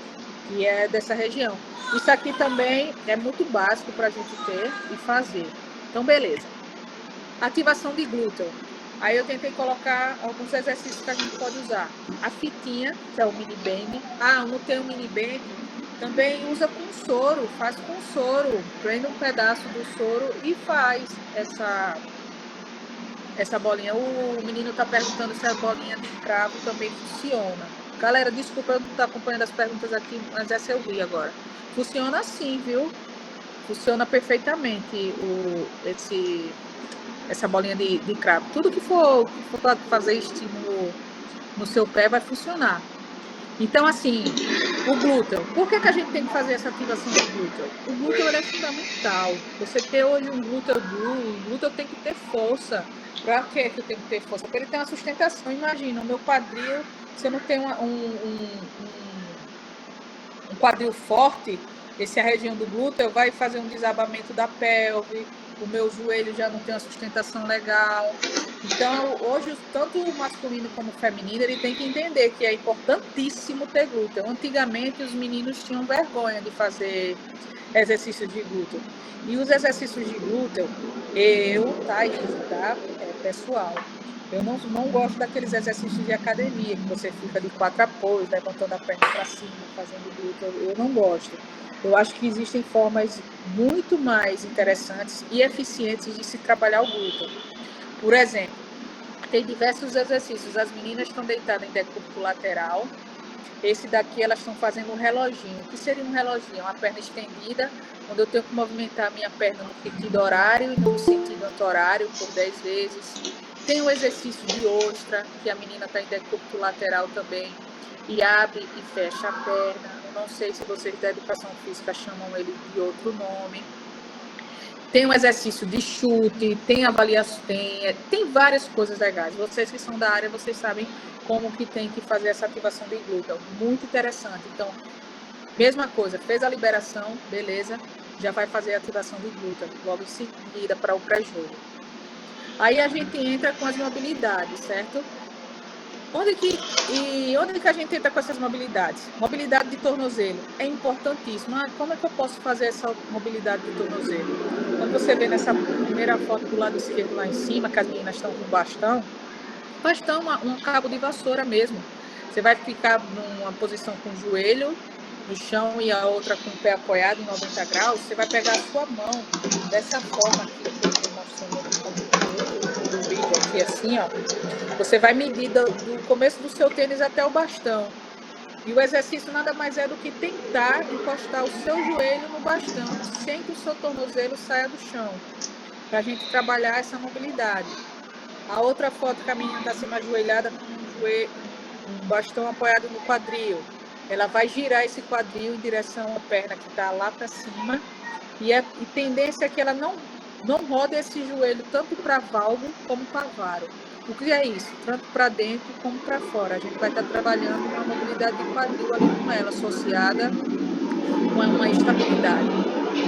que é dessa região. Isso aqui também é muito básico para a gente ter e fazer. Então, beleza. Ativação de glúteo. Aí eu tentei colocar alguns exercícios que a gente pode usar. A fitinha, que é o mini band. Ah, não tem o mini band? Também usa com soro, faz com soro. Prende um pedaço do soro e faz essa bolinha. O menino está perguntando se a bolinha de cravo também funciona. Galera, desculpa eu não estar acompanhando as perguntas aqui, mas essa eu vi agora. Funciona sim, viu? Funciona perfeitamente essa bolinha de cravo. Tudo que for para fazer estímulo no seu pé vai funcionar. Então, assim, o glúteo. Por que a gente tem que fazer essa ativação do glúteo? O glúteo é fundamental. Você ter hoje um glúteo duro, o glúteo tem que ter força. Para que eu tenho que ter força? Para ele ter uma sustentação. Imagina, o meu quadril, se eu não tenho um quadril forte, essa região do glúteo vai fazer um desabamento da pelve, o meu joelho já não tem uma sustentação legal. Então, hoje, tanto o masculino como o feminino, ele tem que entender que é importantíssimo ter glúteo. Antigamente, os meninos tinham vergonha de fazer exercícios de glúteo. E os exercícios de glúteo, Thaís, tá? É pessoal. Eu não gosto daqueles exercícios de academia, que você fica de 4 apoios, levantando a perna para cima, fazendo glúteo. Eu não gosto. Eu acho que existem formas muito mais interessantes e eficientes de se trabalhar o glúteo. Por exemplo, tem diversos exercícios. As meninas estão deitadas em decúbito lateral. Esse daqui elas estão fazendo um reloginho. O que seria um reloginho? Uma perna estendida, onde eu tenho que movimentar a minha perna no sentido horário e no sentido anti-horário por 10 vezes. Tem o exercício de ostra, que a menina está em decúbito lateral também, e abre e fecha a perna. Eu não sei se vocês da educação física chamam ele de outro nome. Tem um exercício de chute, tem avaliação, tem várias coisas legais. Vocês que são da área, vocês sabem como que tem que fazer essa ativação de glúteo. Muito interessante. Então, mesma coisa, fez a liberação, beleza, já vai fazer a ativação de glúteo, logo em seguida para o pré-jogo. Aí a gente entra com as mobilidades, certo? Onde que a gente entra com essas mobilidades? Mobilidade de tornozelo é importantíssimo. Como é que eu posso fazer essa mobilidade de tornozelo? Quando você vê nessa primeira foto do lado esquerdo lá em cima, que as meninas estão com bastão, um cabo de vassoura mesmo. Você vai ficar numa posição com o joelho no chão e a outra com o pé apoiado em 90 graus. Você vai pegar a sua mão dessa forma aqui, que eu estou mostrando no vídeo aqui, assim, ó. Você vai medir do começo do seu tênis até o bastão. E o exercício nada mais é do que tentar encostar o seu joelho no bastão, sem que o seu tornozelo saia do chão, para a gente trabalhar essa mobilidade. A outra foto que a menina está assim, ajoelhada com um bastão apoiado no quadril. Ela vai girar esse quadril em direção à perna que está lá para cima. E tendência é que ela não roda esse joelho tanto para valgo como para varo. O que é isso? Tanto para dentro como para fora. A gente vai estar trabalhando uma mobilidade de quadril ali com ela, associada com uma estabilidade.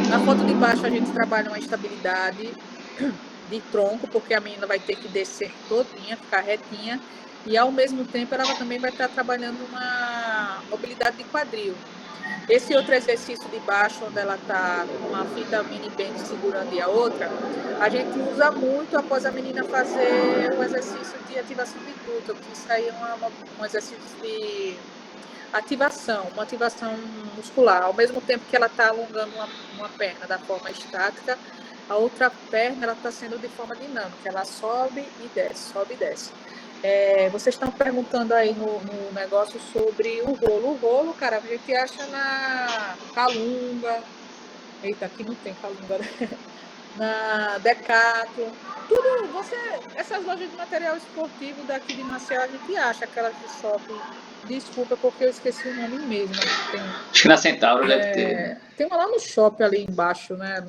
Na foto de baixo a gente trabalha uma estabilidade de tronco, porque a menina vai ter que descer todinha, ficar retinha, e ao mesmo tempo ela também vai estar trabalhando uma mobilidade de quadril. Esse outro exercício de baixo, onde ela está com uma fita mini band segurando e a outra, a gente usa muito após a menina fazer o exercício de ativação de glúteo, que isso aí é um exercício de ativação, uma ativação muscular. Ao mesmo tempo que ela está alongando uma perna da forma estática, a outra perna ela está sendo de forma dinâmica, ela sobe e desce, sobe e desce. Vocês estão perguntando aí no negócio sobre o rolo. O rolo, cara, a gente acha na Calunga. Eita, aqui não tem Calunga, né? Na Decathlon. Tudo, essas lojas de material esportivo daqui de Maceió, a gente acha aquelas de shopping. Desculpa, porque eu esqueci o nome mesmo. Acho que na Centauro deve ter. Tem uma lá no shopping ali embaixo, né?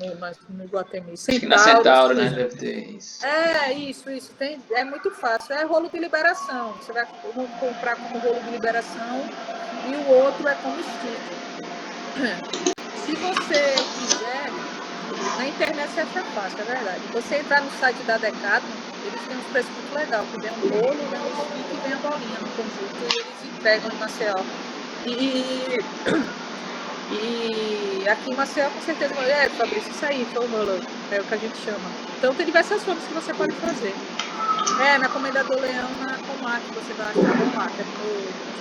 No Guatemi. Acho que na Centauro, né? Deve ter isso. Isso. É muito fácil. É rolo de liberação. Você vai comprar como rolo de liberação e o outro é como stick. Se você quiser, na internet você acha fácil, é verdade. Você entrar no site da Decathlon, eles têm uns preços muito legais, que vem um rolo, vem um stick e vem a bolinha no conjunto, e eles entregam em Maceió. E aqui em Maceió, com certeza, Fabrício, isso aí, foi o rolo, é o que a gente chama. Então tem diversas formas que você pode fazer. Na Comendador Leão, na Comac, você vai achar a Comac, nos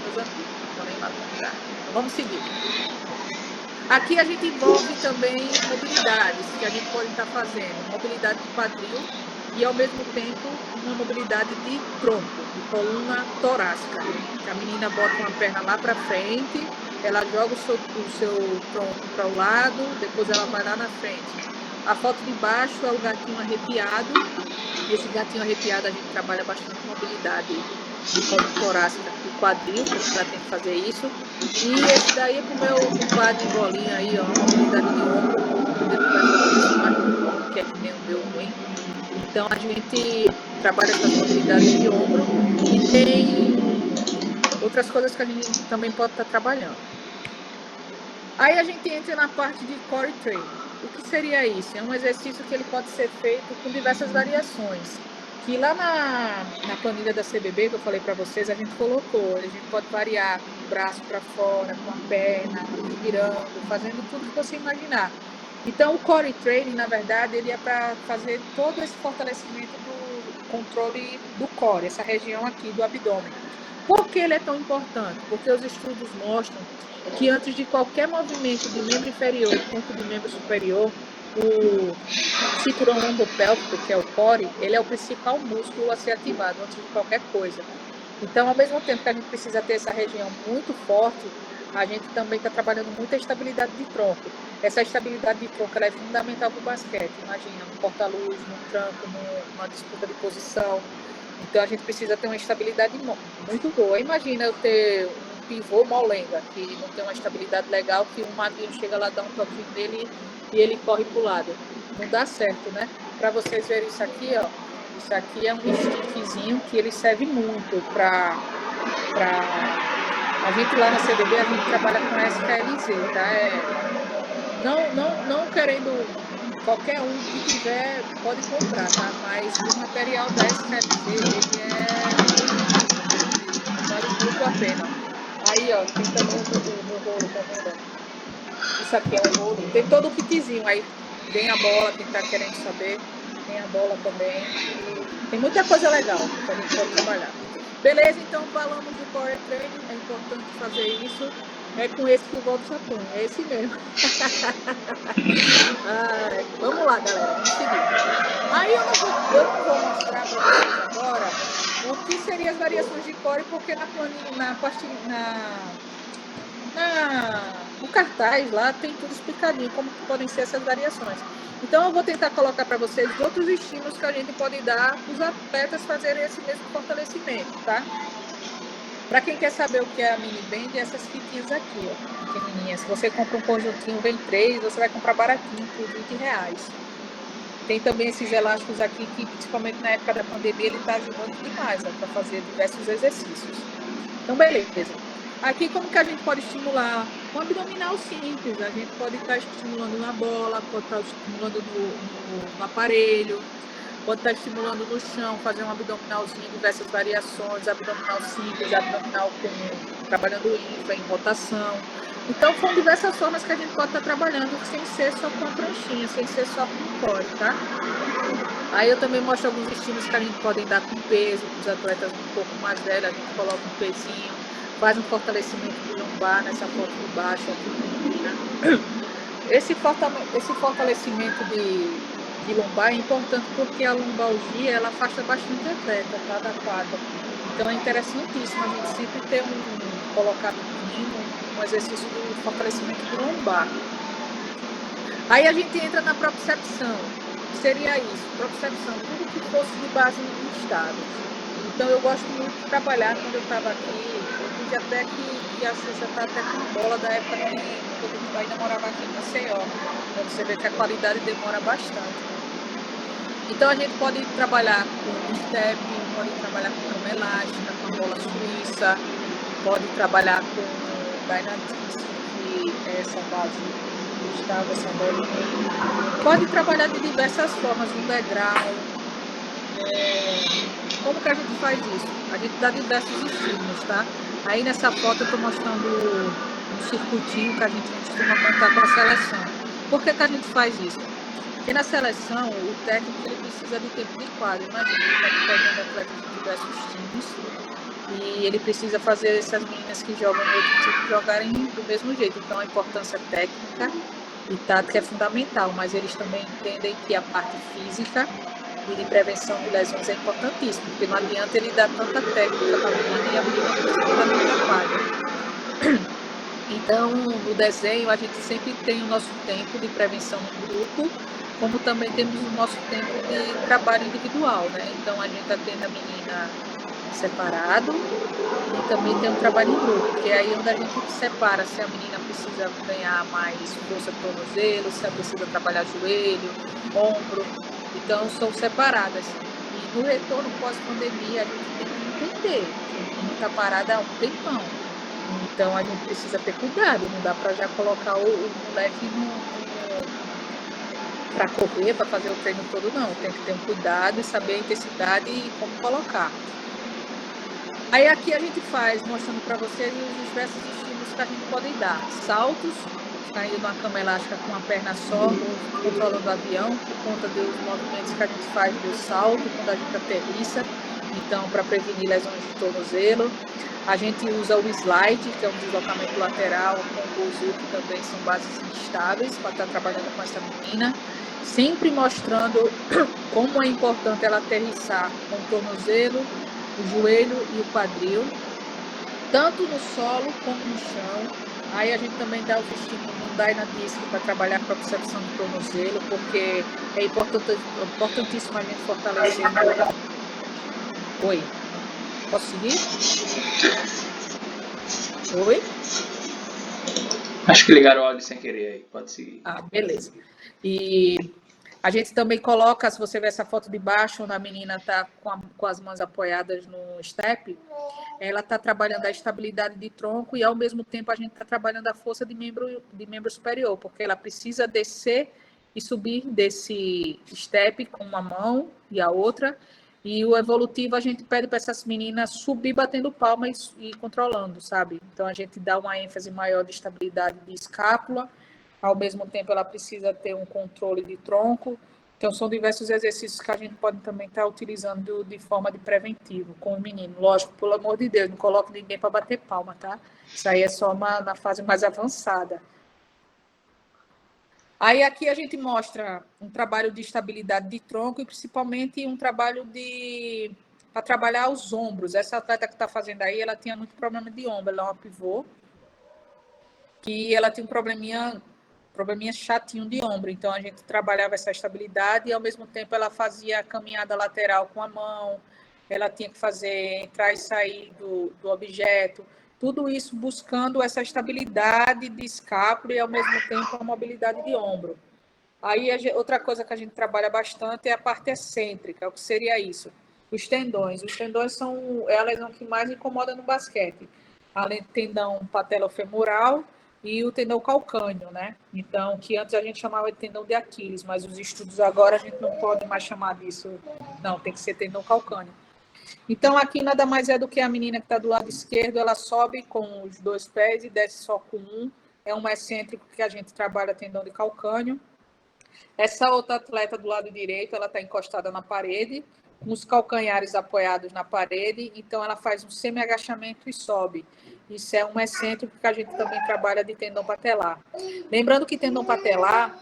meus amigos, não vou lembrar do lugar. Então vamos seguir. Aqui a gente envolve também mobilidades que a gente pode estar fazendo. Mobilidade de quadril e, ao mesmo tempo, uma mobilidade de tronco, de coluna torácica. A menina bota uma perna lá para frente, ela joga o seu tronco para o lado, depois ela vai lá na frente. A foto de baixo é o gatinho arrepiado. Esse gatinho arrepiado a gente trabalha bastante mobilidade de coluna torácica e quadril, porque ela tem que fazer isso. E esse daí é pro meu compadre em bolinha aí, ó, mobilidade de ombro, depois vai fazer isso mais, que é que nem o meu ruim. Então a gente trabalha com a mobilidade de ombro e tem outras coisas que a gente também pode estar trabalhando. Aí a gente entra na parte de core training. O que seria isso? É um exercício que ele pode ser feito com diversas variações. que lá na planilha da CBB, que eu falei para vocês, a gente colocou, a gente pode variar com o braço para fora, com a perna, girando, fazendo tudo que você imaginar. Então, o Core Training, na verdade, ele é para fazer todo esse fortalecimento do controle do core, essa região aqui do abdômen. Por que ele é tão importante? Porque os estudos mostram que antes de qualquer movimento de membro inferior quanto de membro superior, o cinturão lombopélvico, que é o core, ele é o principal músculo a ser ativado antes de qualquer coisa. Então, ao mesmo tempo que a gente precisa ter essa região muito forte, a gente também está trabalhando muito a estabilidade de tronco. Essa estabilidade de tronco ela é fundamental para o basquete. Imagina, no porta-luz, no tranco, numa disputa de posição. Então, a gente precisa ter uma estabilidade muito boa. Imagina eu ter um pivô molenga, que não tem uma estabilidade legal, que um magrinho chega lá, dá um toquinho nele e ele corre para o lado. Não dá certo, né? Para vocês verem isso aqui, ó. Isso aqui é um stickzinho que ele serve muito para... A gente lá na CBB, a gente trabalha com SKLZ, tá? Não querendo... Qualquer um que tiver pode comprar, tá? Mas o material da SKLZ, ele vale muito a pena. Aí, ó, tem também o meu rolo, tá vendo? Isso aqui é um rolo. Tem todo o kitzinho. Aí vem a bola, quem tá querendo saber. Tem a bola também. Tem muita coisa legal que a gente pode trabalhar. Beleza, então falamos do Core Training. É importante fazer isso. É com esse que o Walter Sapão. É esse mesmo. Vamos lá, galera. Vamos seguir. Aí eu não vou mostrar para vocês agora o que seriam as variações de core, porque no cartaz lá tem tudo explicadinho, como que podem ser essas variações. Então eu vou tentar colocar para vocês outros estímulos que a gente pode dar para os atletas fazerem esse mesmo fortalecimento, tá? Para quem quer saber o que é a mini band, essas fitinhas aqui, ó, pequenininhas. Se você compra um conjuntinho, vem 3, você vai comprar baratinho por R$20. Tem também esses elásticos aqui que, principalmente na época da pandemia, ele está ajudando demais para fazer diversos exercícios. Então, beleza. Aqui, como que a gente pode estimular? Um abdominal simples. A gente pode estar estimulando na bola, pode estar estimulando no aparelho, pode estar estimulando no chão, fazer um abdominalzinho, diversas variações, abdominal simples, abdominal trabalhando infra, em rotação. Então, são diversas formas que a gente pode estar trabalhando sem ser só com a pranchinha, sem ser só com o core, tá? Aí eu também mostro alguns estímulos que a gente pode dar com peso, para os atletas um pouco mais velhos, a gente coloca um pezinho, faz um fortalecimento de lombar nessa foto de baixo aqui. Esse fortalecimento de lombar é importante porque a lombalgia, ela afasta bastante o atleta, tá, da quadra. Então é interessantíssimo a gente sempre ter colocar um exercício de fortalecimento de lombar. Aí a gente entra na propriocepção. Seria isso, propriocepção, tudo que fosse de base no estado. Então eu gosto muito de trabalhar quando eu estava aqui, eu pude até que a Xuxa está até com bola da época quando eu ainda morava aqui em Maceió. Então você vê que a qualidade demora bastante. Então a gente pode trabalhar com step, pode trabalhar com cama elástica, com bola suíça, pode trabalhar com Dynatics, que é essa base do estado, essa bolinha. Pode trabalhar de diversas formas, um degrau. Como que a gente faz isso? A gente dá diversos estímulos, tá? Aí nessa foto eu estou mostrando um circuitinho que a gente costuma montar com a seleção. Por que a gente faz isso? Porque na seleção, o técnico ele precisa de tempo de quadro. Imagina, ele está pegando atletas de diversos times e ele precisa fazer essas meninas que jogam em outro time jogarem do mesmo jeito. Então, a importância técnica e tática é fundamental, mas eles também entendem que a parte física e de prevenção de lesões é importantíssima, porque não adianta ele dar tanta técnica para a menina e a menina precisa dentro da quadra. Então, no desenho, a gente sempre tem o nosso tempo de prevenção no grupo, como também temos o nosso tempo de trabalho individual, né? Então, a gente atende a menina separado e também tem um trabalho em grupo, que é aí onde a gente separa se a menina precisa ganhar mais força do tornozelo, se ela precisa trabalhar joelho, ombro. Então, são separadas. E no retorno pós-pandemia, a gente tem que entender que o menino está parado há um tempão. Então, a gente precisa ter cuidado. Não dá para já colocar o moleque para correr, para fazer o treino todo, não. Tem que ter um cuidado e saber a intensidade e como colocar. Aí aqui a gente faz, mostrando para vocês os diversos estímulos que a gente pode dar. Saltos, caindo numa cama elástica com uma perna só, ou controlando o avião, por conta dos movimentos que a gente faz do salto, quando a gente aterrissa, então, para prevenir lesões de tornozelo. A gente usa o slide, que é um deslocamento lateral, com o buzu, que também são bases instáveis, para estar trabalhando com essa menina, sempre mostrando como é importante ela aterrissar com o tornozelo, o joelho e o quadril, tanto no solo como no chão. Aí a gente também dá os estímulos no Dynadisc para trabalhar com a percepção do tornozelo, porque é importantíssimo a gente fortalecer. Oi, posso seguir? Oi? Acho que ligaram o áudio sem querer aí, pode seguir. Ah, beleza. E a gente também coloca, se você ver essa foto de baixo, onde a menina está com as mãos apoiadas no step, ela está trabalhando a estabilidade de tronco e, ao mesmo tempo, a gente está trabalhando a força de membro superior, porque ela precisa descer e subir desse step com uma mão e a outra. E o evolutivo, a gente pede para essas meninas subir batendo palmas e controlando, sabe? Então, a gente dá uma ênfase maior de estabilidade de escápula. Ao mesmo tempo, ela precisa ter um controle de tronco. Então, são diversos exercícios que a gente pode também estar utilizando de forma de preventivo com o menino. Lógico, pelo amor de Deus, não coloque ninguém para bater palma, tá? Isso aí é só na fase mais avançada. Aí aqui a gente mostra um trabalho de estabilidade de tronco e principalmente um trabalho para trabalhar os ombros. Essa atleta que está fazendo aí, ela tinha muito problema de ombro, ela é uma pivô, que ela tem um probleminha chatinho de ombro. Então a gente trabalhava essa estabilidade e ao mesmo tempo ela fazia a caminhada lateral com a mão, ela tinha que fazer entrar e sair do objeto. Tudo isso buscando essa estabilidade de escápula e, ao mesmo tempo, a mobilidade de ombro. Aí, outra coisa que a gente trabalha bastante é a parte excêntrica. O que seria isso? Os tendões. Os tendões é a lesão que mais incomoda no basquete. Além do tendão patelofemoral e o tendão calcâneo, né? Então, que antes a gente chamava de tendão de Aquiles, mas os estudos agora a gente não pode mais chamar disso. Não, tem que ser tendão calcâneo. Então, aqui nada mais é do que a menina que está do lado esquerdo, ela sobe com os 2 pés e desce só com um. É um excêntrico que a gente trabalha tendão de calcâneo. Essa outra atleta do lado direito, ela está encostada na parede, com os calcanhares apoiados na parede, então ela faz um semi-agachamento e sobe. Isso é um excêntrico que a gente também trabalha de tendão patelar. Lembrando que tendão patelar,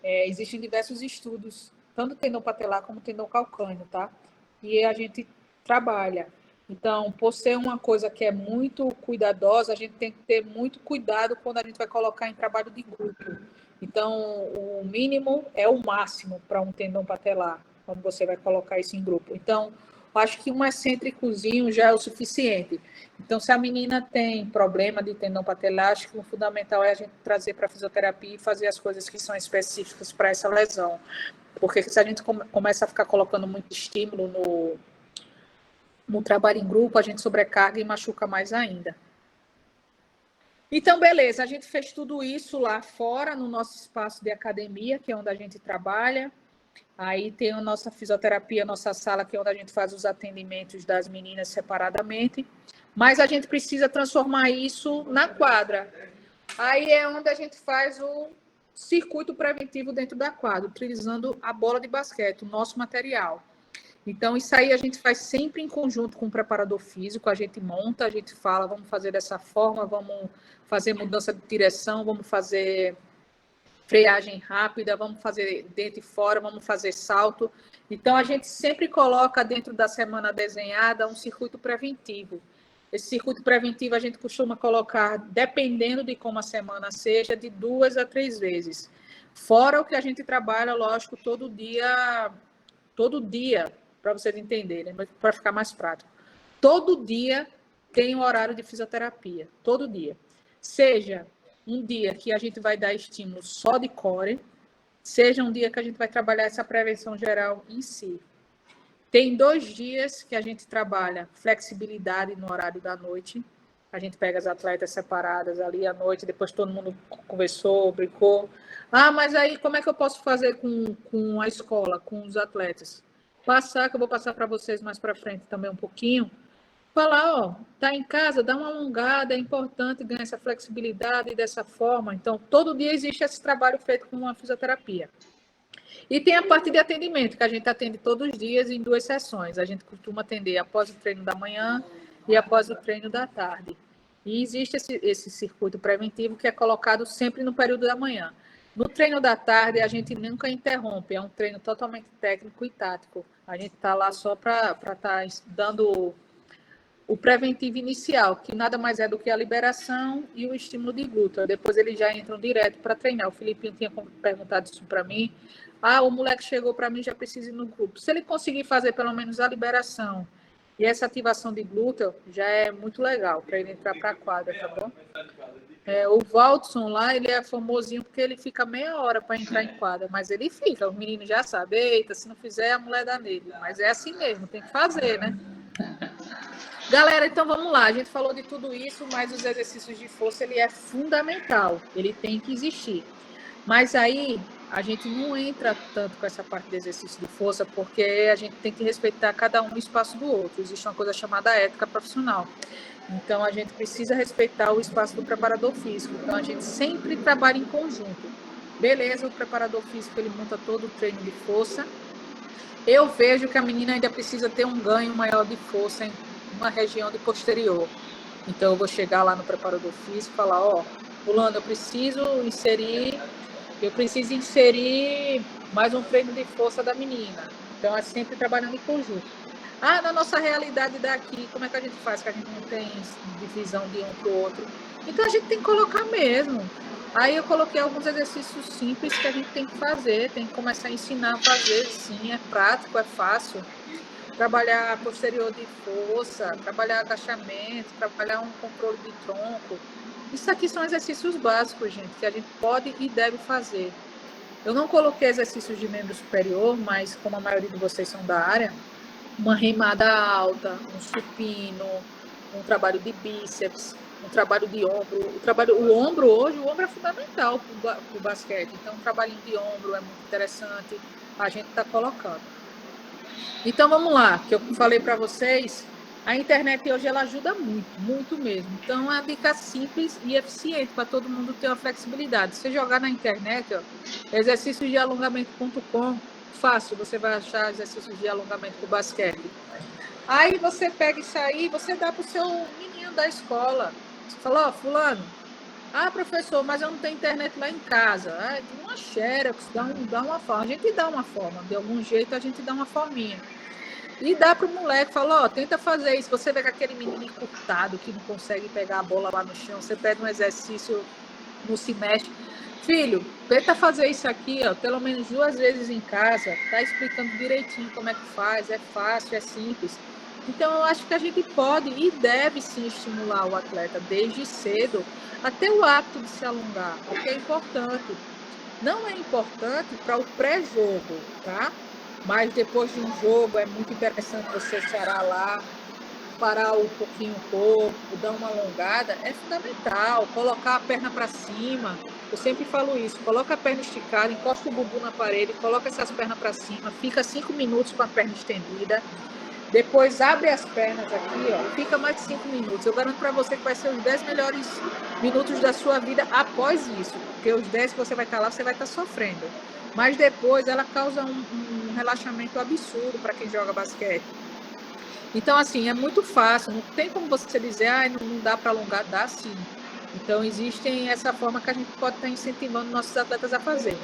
existem diversos estudos, tanto tendão patelar como tendão calcâneo, tá? E a gente trabalha. Então, por ser uma coisa que é muito cuidadosa, a gente tem que ter muito cuidado quando a gente vai colocar em trabalho de grupo. Então, o mínimo é o máximo para um tendão patelar, quando você vai colocar isso em grupo. Então, acho que um excêntricozinho já é o suficiente. Então, se a menina tem problema de tendão patelar, acho que o fundamental é a gente trazer para a fisioterapia e fazer as coisas que são específicas para essa lesão. Porque se a gente começa a ficar colocando muito estímulo no trabalho em grupo, a gente sobrecarga e machuca mais ainda. Então, beleza, a gente fez tudo isso lá fora, no nosso espaço de academia, que é onde a gente trabalha. Aí tem a nossa fisioterapia, a nossa sala, que é onde a gente faz os atendimentos das meninas separadamente. Mas a gente precisa transformar isso na quadra. Aí é onde a gente faz o circuito preventivo dentro da quadra, utilizando a bola de basquete, o nosso material. Então, isso aí a gente faz sempre em conjunto com o preparador físico, a gente monta, a gente fala, vamos fazer dessa forma, vamos fazer mudança de direção, vamos fazer freagem rápida, vamos fazer dentro e fora, vamos fazer salto. Então, a gente sempre coloca dentro da semana desenhada um circuito preventivo. Esse circuito preventivo a gente costuma colocar, dependendo de como a semana seja, de 2 a 3 vezes. Fora o que a gente trabalha, lógico, todo dia, para vocês entenderem, para ficar mais prático. Todo dia tem um horário de fisioterapia, todo dia. Seja um dia que a gente vai dar estímulo só de core, seja um dia que a gente vai trabalhar essa prevenção geral em si. Tem 2 dias que a gente trabalha flexibilidade no horário da noite A gente pega as atletas separadas ali à noite, depois todo mundo conversou, brincou. Ah, mas aí como é que eu posso fazer com a escola, com os atletas? Passar, que eu vou passar para vocês mais para frente também um pouquinho. Falar, ó, tá em casa, dá uma alongada, é importante ganhar essa flexibilidade dessa forma. Então, todo dia existe esse trabalho feito com uma fisioterapia. E tem a parte de atendimento, que a gente atende todos os dias em 2 sessões. A gente costuma atender após o treino da manhã e após o treino da tarde. E existe esse circuito preventivo que é colocado sempre no período da manhã. No treino da tarde, a gente nunca interrompe, é um treino totalmente técnico e tático. A gente está lá só para estar dando o preventivo inicial, que nada mais é do que a liberação e o estímulo de glúteo. Depois eles já entram direto para treinar. O Filipinho tinha perguntado isso para mim. Ah, o moleque chegou para mim, já precisa ir no grupo. Se ele conseguir fazer pelo menos a liberação e essa ativação de glúteo, já é muito legal para ele entrar para a quadra, tá bom? O Valdson lá, ele é famosinho porque ele fica meia hora para entrar em quadra, mas ele fica, os meninos já sabem, eita, se não fizer, a mulher dá nele. Mas é assim mesmo, tem que fazer, né? Galera, então vamos lá. A gente falou de tudo isso, mas os exercícios de força, ele é fundamental. Ele tem que existir. Mas aí, a gente não entra tanto com essa parte de exercício de força, porque a gente tem que respeitar cada um o espaço do outro. Existe uma coisa chamada ética profissional. Então, a gente precisa respeitar o espaço do preparador físico. Então, a gente sempre trabalha em conjunto. Beleza, o preparador físico, ele monta todo o treino de força. Eu vejo que a menina ainda precisa ter um ganho maior de força em uma região de posterior. Então, eu vou chegar lá no preparador físico e falar, ó, fulano, eu preciso inserir mais um treino de força da menina. Então, é sempre trabalhando em conjunto. Ah, na nossa realidade daqui, como é que a gente faz? Que a gente não tem divisão de um para o outro. Então, a gente tem que colocar mesmo. Aí eu coloquei alguns exercícios simples que a gente tem que fazer, tem que começar a ensinar a fazer, sim, é prático, é fácil. Trabalhar posterior de força, trabalhar agachamento, trabalhar um controle de tronco. Isso aqui são exercícios básicos, gente, que a gente pode e deve fazer. Eu não coloquei exercícios de membro superior, mas como a maioria de vocês são da área, uma remada alta, um supino, um trabalho de bíceps, um trabalho de ombro. O ombro hoje, o ombro é fundamental para o basquete. Então, um trabalhinho de ombro é muito interessante, a gente está colocando. Então, vamos lá, que eu falei para vocês, a internet hoje ela ajuda muito, muito mesmo. Então, é uma dica simples e eficiente para todo mundo ter uma flexibilidade. Se você jogar na internet, ó, exercíciosdealongamento.com, fácil, você vai achar exercícios de alongamento para o basquete. Aí você pega isso aí, você dá para o seu menino da escola. Você fala, ó, fulano, ah, professor, mas eu não tenho internet lá em casa. Ah, tem uma xerox, dá uma forma. A gente dá uma forma, de algum jeito a gente dá uma forminha. E dá para o moleque, fala, ó, tenta fazer isso. Você vê que aquele menino encurtado que não consegue pegar a bola lá no chão, você pede um exercício, não se mexe. Filho, tenta fazer isso aqui, ó, pelo menos 2 vezes em casa, tá explicando direitinho como é que faz, é fácil, é simples. Então, eu acho que a gente pode e deve sim estimular o atleta desde cedo até o hábito de se alongar, porque é importante. Não é importante para o pré-jogo, tá? Mas depois de um jogo é muito interessante você parar lá, parar um pouquinho o corpo, dar uma alongada, é fundamental. Colocar a perna para cima, eu sempre falo isso, coloca a perna esticada, encosta o bumbum na parede, coloca essas pernas para cima, fica 5 minutos com a perna estendida, depois abre as pernas aqui, ó, fica mais 5 minutos. Eu garanto para você que vai ser os 10 melhores minutos da sua vida após isso, porque os 10 que você vai estar lá, você vai estar sofrendo. Mas depois ela causa um relaxamento absurdo para quem joga basquete. Então, assim, é muito fácil, não tem como você dizer, não dá para alongar, dá sim. Então, existem essa forma que a gente pode estar incentivando nossos atletas a fazer.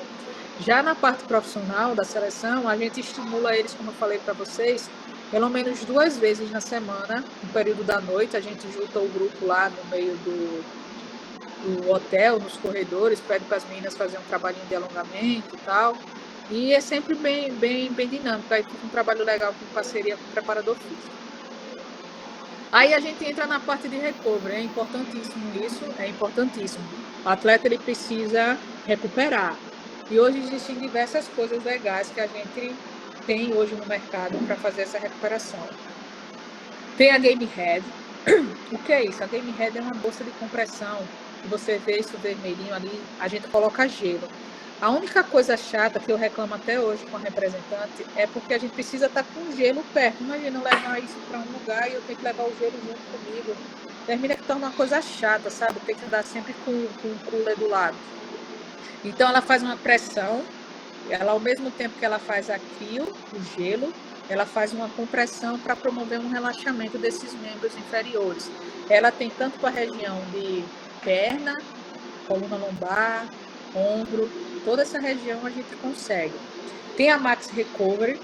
Já na parte profissional da seleção, a gente estimula eles, como eu falei para vocês, pelo menos 2 vezes na semana, no período da noite, a gente junta o grupo lá no meio do hotel, nos corredores, pede para as meninas fazerem um trabalhinho de alongamento e tal. E é sempre bem dinâmico. Aí fica um trabalho legal com parceria com o preparador físico. Aí a gente entra na parte de recovery. É importantíssimo isso, é importantíssimo. O atleta ele precisa recuperar. E hoje existem diversas coisas legais que a gente tem hoje no mercado para fazer essa recuperação. Tem a Game Head, O que é isso? A Game Head é uma bolsa de compressão. Você vê isso vermelhinho ali, a gente coloca gelo. A única coisa chata que eu reclamo até hoje com a representante é porque a gente precisa estar com o gelo perto. Imagina eu levar isso para um lugar e eu tenho que levar o gelo junto comigo. Termina que torna uma coisa chata, sabe? Tem que andar sempre com o cooler do lado. Então ela faz uma pressão, ela ao mesmo tempo que ela faz a crio, o gelo, ela faz uma compressão para promover um relaxamento desses membros inferiores. Ela tem tanto para a região de perna, coluna lombar, ombro, toda essa região a gente consegue. Tem a Max Recovery,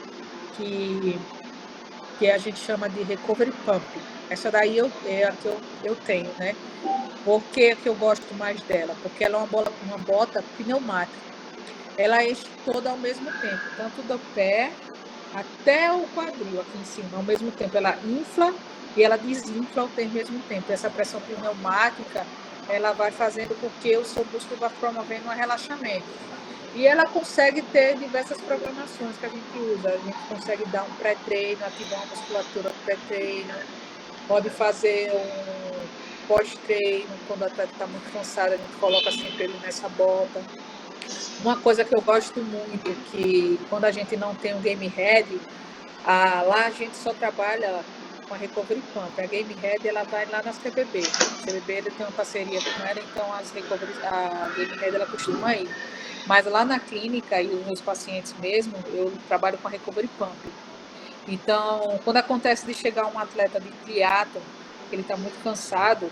que a gente chama de Recovery Pump. Essa daí é a que eu tenho, né? Por que eu gosto mais dela? Porque ela é uma bota pneumática. Ela enche toda ao mesmo tempo, tanto do pé até o quadril aqui em cima. Ao mesmo tempo, ela infla e ela desinfla ao mesmo tempo. Essa pressão pneumática, ela vai fazendo com que o seu músculo vá promovendo um relaxamento. E ela consegue ter diversas programações que a gente usa. A gente consegue dar um pré-treino, ativar uma musculatura pré-treino, pode fazer um pós-treino, quando o atleta está muito cansado, a gente coloca sempre ele nessa bota. Uma coisa que eu gosto muito, que quando a gente não tem um Game Head, lá a gente só trabalha com a Recovery Pump. A Game Head, ela vai lá na CBB. A CBB ele tem uma parceria com ela, então a Game Head ela costuma ir. Mas lá na clínica e os meus pacientes mesmo, eu trabalho com a Recovery Pump. Então, quando acontece de chegar um atleta de triatlon, ele está muito cansado,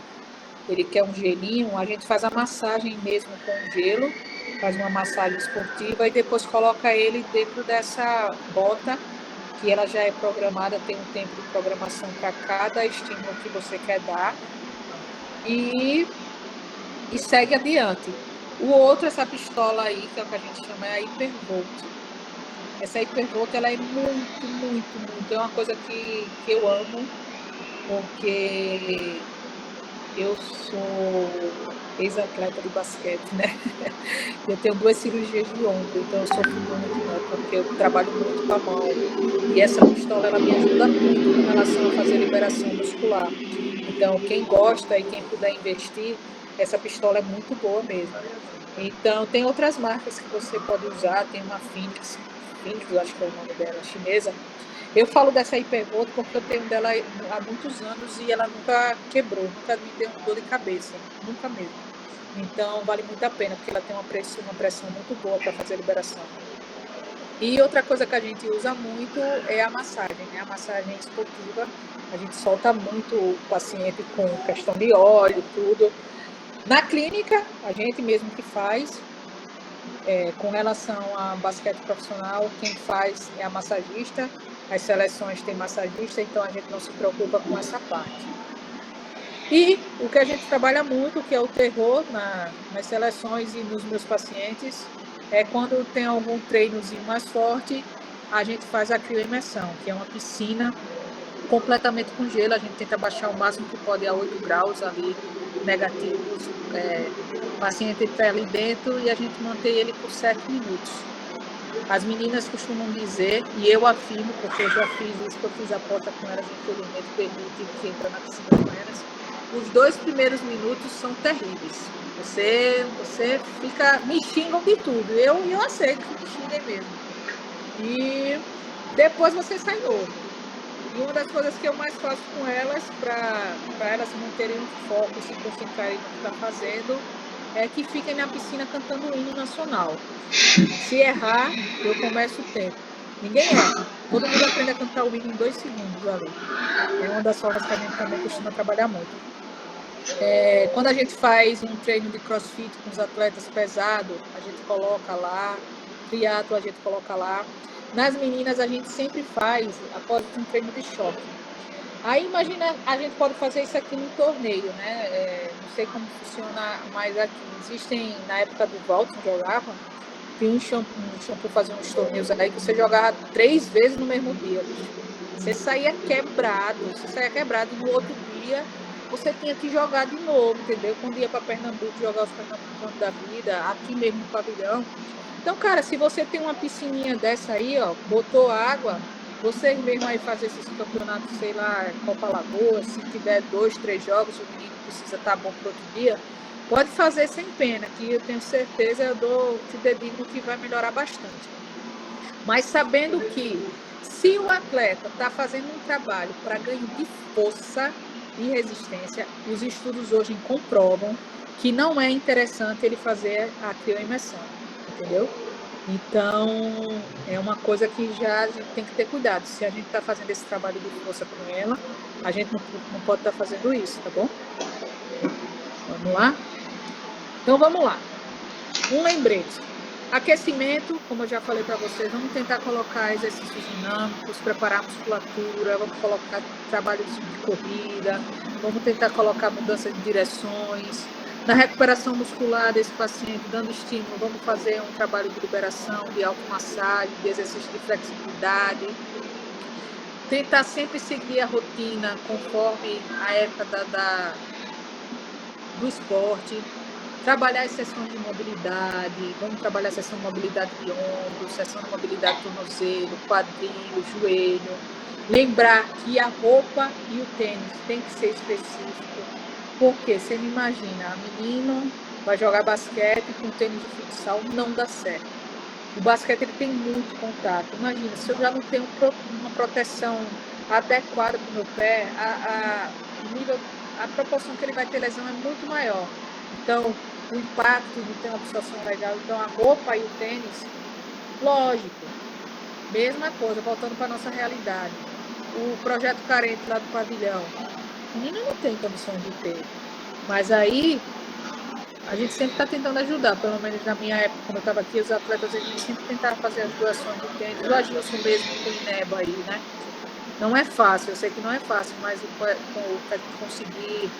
ele quer um gelinho, a gente faz a massagem mesmo com gelo, faz uma massagem esportiva e depois coloca ele dentro dessa bota, que ela já é programada, tem um tempo de programação para cada estímulo que você quer dar, e segue adiante. O outro, essa pistola aí, que é o que a gente chama, é a Hypervolt. Essa Hypervolt, ela é muito, muito, muito, é uma coisa que eu amo, porque eu sou ex-atleta de basquete, né? Eu tenho 2 cirurgias de ombro, então eu sofro muito, né? Porque eu trabalho muito com a mão. E essa pistola, ela me ajuda muito com relação a fazer liberação muscular. Então, quem gosta e quem puder investir, essa pistola é muito boa mesmo. Então, tem outras marcas que você pode usar, tem uma Phoenix, acho que é o nome dela, chinesa. Eu falo dessa Hypervolt porque eu tenho dela há muitos anos e ela nunca quebrou, nunca me deu dor de cabeça, nunca mesmo. Então, vale muito a pena, porque ela tem uma pressão muito boa para fazer liberação. E outra coisa que a gente usa muito é a massagem, né? A massagem esportiva. A gente solta muito o paciente com questão de óleo, tudo. Na clínica, a gente mesmo que faz. Com relação a basquete profissional, quem faz é a massagista. As seleções têm massagista, então a gente não se preocupa com essa parte. E o que a gente trabalha muito, que é o terror nas seleções e nos meus pacientes, é quando tem algum treinozinho mais forte, a gente faz a crioimersão, que é uma piscina completamente com gelo. A gente tenta baixar o máximo que pode a 8 graus ali, negativos. O paciente está ali dentro e a gente mantém ele por 7 minutos. As meninas costumam dizer, e eu afirmo, porque eu já fiz isso, que eu fiz a porta com elas, infelizmente permite que entra na piscina com elas. Os 2 primeiros minutos são terríveis. Você fica, me xingam de tudo. Eu aceito que me xinguem mesmo. E depois você sai novo. E uma das coisas que eu mais faço com elas, para elas manterem o foco, se concentrarem no que está fazendo, é que fiquem na piscina cantando o hino nacional. Se errar, eu começo o tempo. Ninguém erra. Todo mundo aprende a cantar o hino em 2 segundos ali. É uma das formas que a gente também costuma trabalhar muito. Quando a gente faz um treino de crossfit com os atletas pesados, a gente coloca lá. Triatlo a gente coloca lá. Nas meninas, a gente sempre faz após um treino de choque. Aí, imagina, a gente pode fazer isso aqui no torneio, né? Não sei como funciona mais aqui. Existem, na época do Walton, jogava, tinha um shampoo fazia uns torneios aí que você jogava 3 vezes no mesmo dia. Você saía quebrado, e no outro dia você tinha que jogar de novo, entendeu? Quando ia para Pernambuco, jogar os Pernambucanos da vida, aqui mesmo no pavilhão. Então, cara, se você tem uma piscininha dessa aí, ó, botou água, vocês mesmo aí fazer esses campeonatos, sei lá, Copa Lagoa, se tiver 2, 3 jogos, o menino precisa estar bom para outro dia, pode fazer sem pena, que eu tenho certeza, te dedico que vai melhorar bastante. Mas sabendo que se o atleta está fazendo um trabalho para ganho de força e resistência, os estudos hoje comprovam que não é interessante ele fazer a crioimersão, entendeu? Então, é uma coisa que já a gente tem que ter cuidado. Se a gente está fazendo esse trabalho de força com ela, a gente não pode estar fazendo isso, tá bom? Vamos lá? Então, vamos lá. Um lembrete. Aquecimento, como eu já falei para vocês, vamos tentar colocar exercícios dinâmicos, preparar a musculatura, vamos colocar trabalhos de corrida, vamos tentar colocar mudança de direções. Na recuperação muscular desse paciente, dando estímulo, vamos fazer um trabalho de liberação, de automassagem, de exercício de flexibilidade. Tentar sempre seguir a rotina conforme a época do esporte. Trabalhar as sessões de mobilidade, vamos trabalhar a sessão de mobilidade de ombro, sessão de mobilidade de tornozelo, quadril, joelho. Lembrar que a roupa e o tênis tem que ser específico. Porque você me imagina, a menina vai jogar basquete com tênis de futsal, não dá certo. O basquete ele tem muito contato. Imagina, se eu já não tenho uma proteção adequada para o meu pé, a proporção que ele vai ter lesão é muito maior. Então, o impacto de ter uma absorção legal. Então, a roupa e o tênis, lógico, mesma coisa, voltando para a nossa realidade. O projeto carente lá do pavilhão, o menino não tem condições de ter. Mas aí, a gente sempre está tentando ajudar. Pelo menos na minha época, quando eu estava aqui, os atletas, a gente sempre tentava fazer as doações de tênis. O Agilson mesmo com o Inebo aí, né? Não é fácil, eu sei que não é fácil, mas conseguir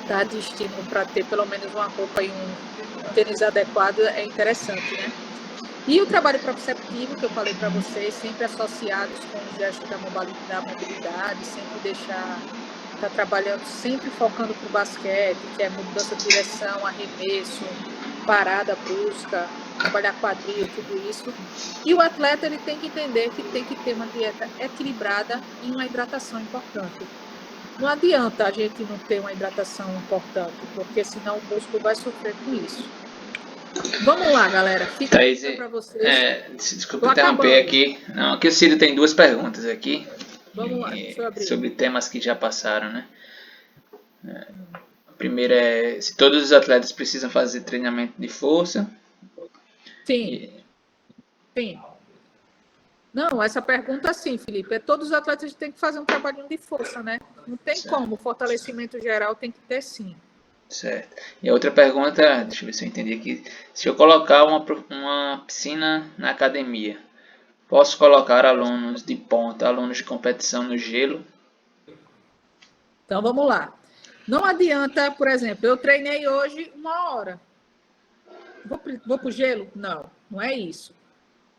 dar de estímulo para ter pelo menos uma roupa e um tênis adequado é interessante, né? E o trabalho proprioceptivo, que eu falei para vocês, sempre associados com o gesto da mobilidade, sempre tá trabalhando, sempre focando para o basquete, que é mudança de direção, arremesso, parada, busca, trabalhar quadril, tudo isso. E o atleta ele tem que entender que tem que ter uma dieta equilibrada e uma hidratação importante. Não adianta a gente não ter uma hidratação importante, porque senão o músculo vai sofrer com isso. Vamos lá, galera. Fica para vocês. Desculpa interromper aqui. Não, aqui o Ciro tem 2 perguntas aqui. Vamos lá, deixa eu abrir. Sobre temas que já passaram, né? A primeira é se todos os atletas precisam fazer treinamento de força. Sim. Sim. Não, essa pergunta sim, Felipe. Todos os atletas têm que fazer um trabalho de força, né? Não tem como. O fortalecimento geral tem que ter sim. Certo. E a outra pergunta, deixa eu ver se eu entendi aqui. Se eu colocar uma piscina na academia, posso colocar alunos de ponta, alunos de competição no gelo? Então vamos lá. Não adianta, por exemplo, eu treinei hoje 1 hora. Vou para o gelo? Não, não é isso.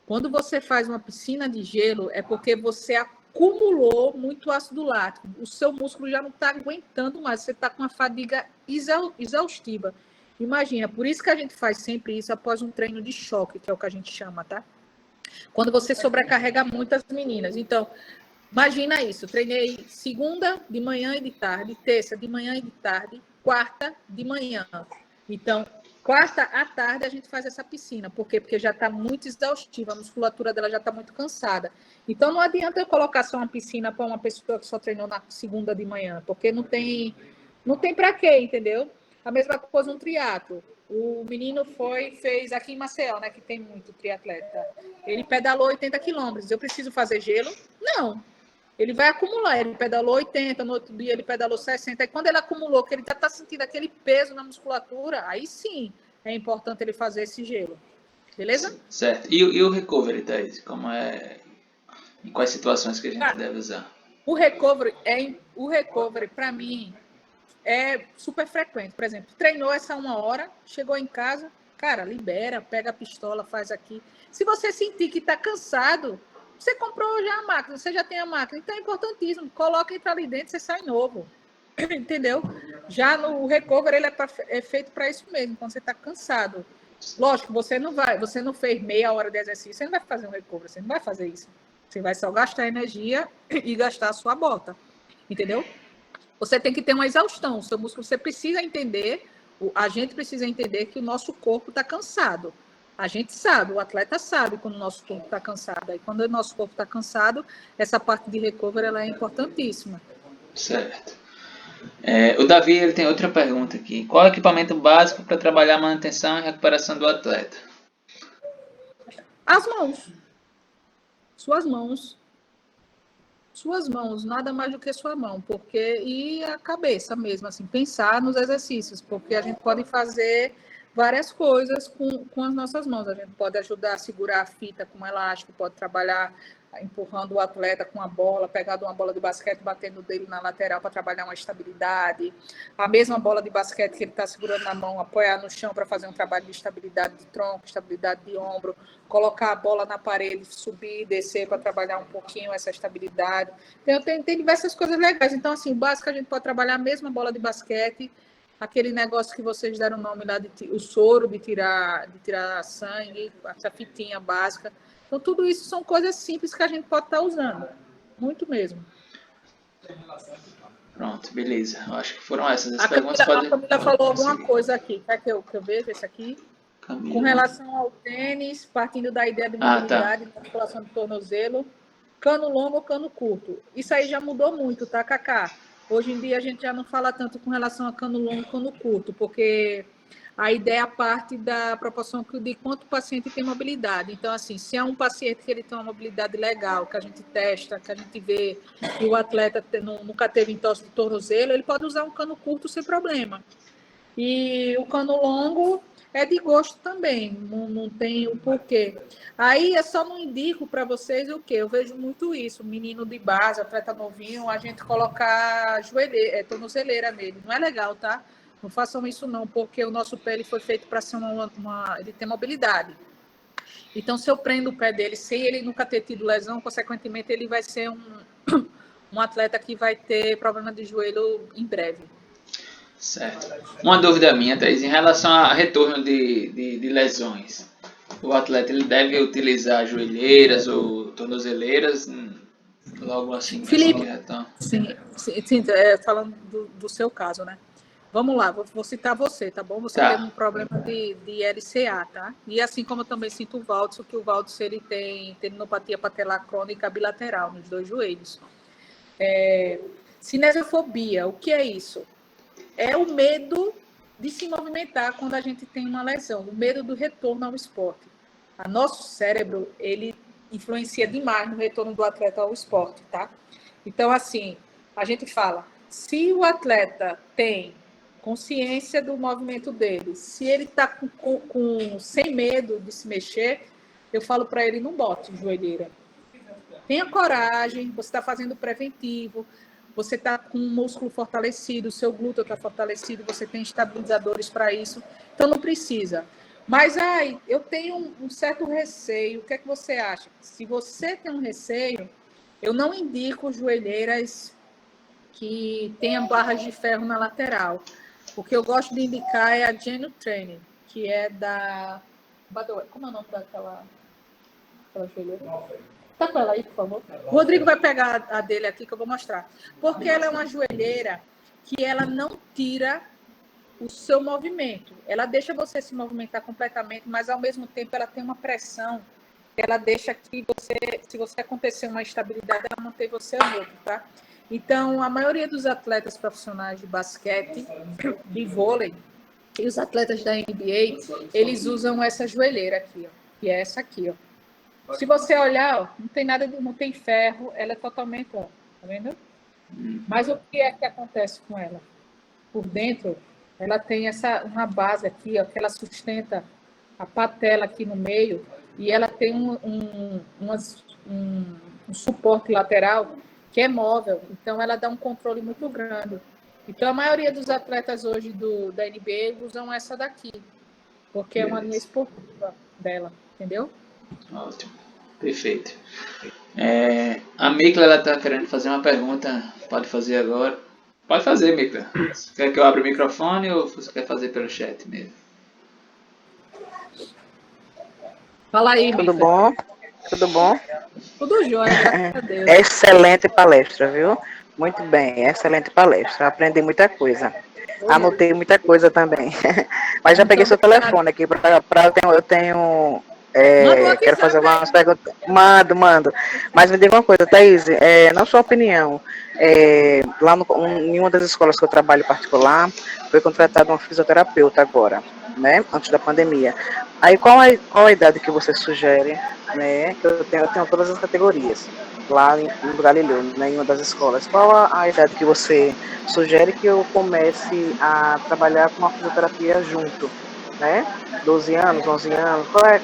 Quando você faz uma piscina de gelo, é porque você acumulou muito ácido lático. O seu músculo já não está aguentando mais. Você está com uma fadiga exaustiva. Imagina, por isso que a gente faz sempre isso após um treino de choque, que é o que a gente chama, tá? Quando você sobrecarrega muito as meninas. Então, imagina isso. Treinei segunda de manhã e de tarde, terça de manhã e de tarde, quarta de manhã. Então, quarta à tarde a gente faz essa piscina. Por quê? Porque já está muito exaustiva, a musculatura dela já está muito cansada. Então, não adianta eu colocar só uma piscina para uma pessoa que só treinou na segunda de manhã, porque não tem para quê, entendeu? A mesma coisa um triatlo. O menino fez aqui em Maceió, né, que tem muito triatleta. Ele pedalou 80 quilômetros. Eu preciso fazer gelo? Não. Ele vai acumular. Ele pedalou 80, no outro dia ele pedalou 60. E quando ele acumulou, que ele já está sentindo aquele peso na musculatura, aí sim é importante ele fazer esse gelo. Beleza? Certo. E o recovery, Thaís? Como é? Em quais situações que a gente deve usar? O recovery para mim, é super frequente. Por exemplo, treinou essa 1 hora, chegou em casa, cara, libera, pega a pistola, faz aqui. Se você sentir que está cansado, você comprou já a máquina, você já tem a máquina. Então é importantíssimo, coloca, entra ali dentro, você sai novo. Entendeu? Já no recovery, ele é feito para isso mesmo, quando você está cansado. Lógico, você não fez meia hora de exercício, você não vai fazer um recovery, você não vai fazer isso. Você vai só gastar energia e gastar a sua bota, entendeu? Você tem que ter uma exaustão. O seu músculo, você precisa entender, a gente precisa entender que o nosso corpo está cansado. A gente sabe, o atleta sabe quando o nosso corpo está cansado. Aí, quando o nosso corpo está cansado, essa parte de recovery ela é importantíssima. Certo. O Davi ele tem outra pergunta aqui. Qual é o equipamento básico para trabalhar a manutenção e recuperação do atleta? As mãos. Suas mãos. Suas mãos, nada mais do que sua mão, porque e a cabeça mesmo, assim, pensar nos exercícios, porque a gente pode fazer várias coisas com as nossas mãos. A gente pode ajudar a segurar a fita com um elástico, pode trabalhar empurrando o atleta com a bola, pegando uma bola de basquete, batendo dele na lateral para trabalhar uma estabilidade. A mesma bola de basquete que ele está segurando na mão, apoiar no chão para fazer um trabalho de estabilidade de tronco, estabilidade de ombro, colocar a bola na parede, subir e descer para trabalhar um pouquinho essa estabilidade. Então, tem diversas coisas legais. Então, assim, o básico a gente pode trabalhar a mesma bola de basquete, aquele negócio que vocês deram o nome lá, o soro de tirar sangue, essa fitinha básica. Então, tudo isso são coisas simples que a gente pode estar usando. Muito mesmo. Pronto, beleza. Eu acho que foram essas as perguntas. A Camila falou alguma coisa aqui. Quer que eu veja esse aqui? Camila. Com relação ao tênis, partindo da ideia de mobilidade, da articulação do tornozelo, cano longo ou cano curto. Isso aí já mudou muito, tá, Cacá? Hoje em dia a gente já não fala tanto com relação a cano longo e cano curto, porque a ideia parte da proporção de quanto o paciente tem mobilidade. Então, assim, se é um paciente que ele tem uma mobilidade legal, que a gente testa, que a gente vê que o atleta nunca teve entorse de tornozelo, ele pode usar um cano curto sem problema. E o cano longo é de gosto também, não tem o porquê. Aí eu só não indico para vocês o quê? Eu vejo muito isso, menino de base, atleta novinho, a gente colocar tornozeleira nele. Não é legal, tá? Não façam isso não, porque o nosso pé ele foi feito para ser ele tem mobilidade. Então, se eu prendo o pé dele sem ele nunca ter tido lesão, consequentemente ele vai ser um atleta que vai ter problema de joelho em breve. Certo. Uma dúvida minha, Thaís, em relação a retorno de lesões. O atleta ele deve utilizar joelheiras ou tornozeleiras logo assim, Felipe, assim que retorna? Sim, falando do seu caso, né? Vamos lá, vou citar você, tá bom? Você tem um problema de LCA, tá? E assim como eu também sinto o Valdson, que o Valdson ele tem tendinopatia patelar crônica bilateral nos dois joelhos. Cinesiofobia, o que é isso? É o medo de se movimentar quando a gente tem uma lesão, o medo do retorno ao esporte. O nosso cérebro, ele influencia demais no retorno do atleta ao esporte, tá? Então, assim, a gente fala, se o atleta tem consciência do movimento dele, se ele está sem medo de se mexer, eu falo para ele, não bote joelheira. Tenha coragem, você está fazendo preventivo, você está com o músculo fortalecido, o seu glúteo está fortalecido, você tem estabilizadores para isso, então não precisa. Mas eu tenho um certo receio, o que é que você acha? Se você tem um receio, eu não indico joelheiras que tenham barras de ferro na lateral. O que eu gosto de indicar é a Genu Training, que é da... Como é o nome daquela joelheira? Tá com ela aí, por favor. O Rodrigo vai pegar a dele aqui que eu vou mostrar. Porque ela é uma joelheira que ela não tira o seu movimento. Ela deixa você se movimentar completamente, mas ao mesmo tempo ela tem uma pressão que ela deixa que você, se você acontecer uma instabilidade, ela mantém você neutro, tá? Então, a maioria dos atletas profissionais de basquete, de vôlei, e os atletas da NBA, eles usam essa joelheira aqui, ó, que é essa aqui, ó. Se você olhar, ó, não tem nada, não tem ferro, ela é totalmente, ó, tá vendo? Mas o que é que acontece com ela? Por dentro, ela tem uma base aqui, ó, que ela sustenta a patela aqui no meio, e ela tem um suporte lateral que é móvel, então ela dá um controle muito grande. Então, a maioria dos atletas hoje da NBA usam essa daqui, porque é uma linha esportiva dela, entendeu? Ótimo, perfeito. A Mikla, ela está querendo fazer uma pergunta, pode fazer agora. Pode fazer, Mikla. Você quer que eu abra o microfone ou você quer fazer pelo chat mesmo? Fala aí, Tudo bom? Tudo bom? Tudo jóia, graças a Deus. Excelente palestra, viu? Muito bem, excelente palestra. Aprendi muita coisa. Anotei muita coisa também. Mas já peguei seu telefone aqui para eu tenho quero fazer algumas perguntas. Mando. Mas me diga uma coisa, Thaís, na sua opinião, lá em uma das escolas que eu trabalho particular, foi contratada uma fisioterapeuta agora, né? Antes da pandemia. Aí qual a idade que você sugere, né? Que eu tenho todas as categorias lá no Galileu, né, em uma das escolas. Qual a idade que você sugere que eu comece a trabalhar com a fisioterapia junto, né? 12 anos, 11 anos, qual é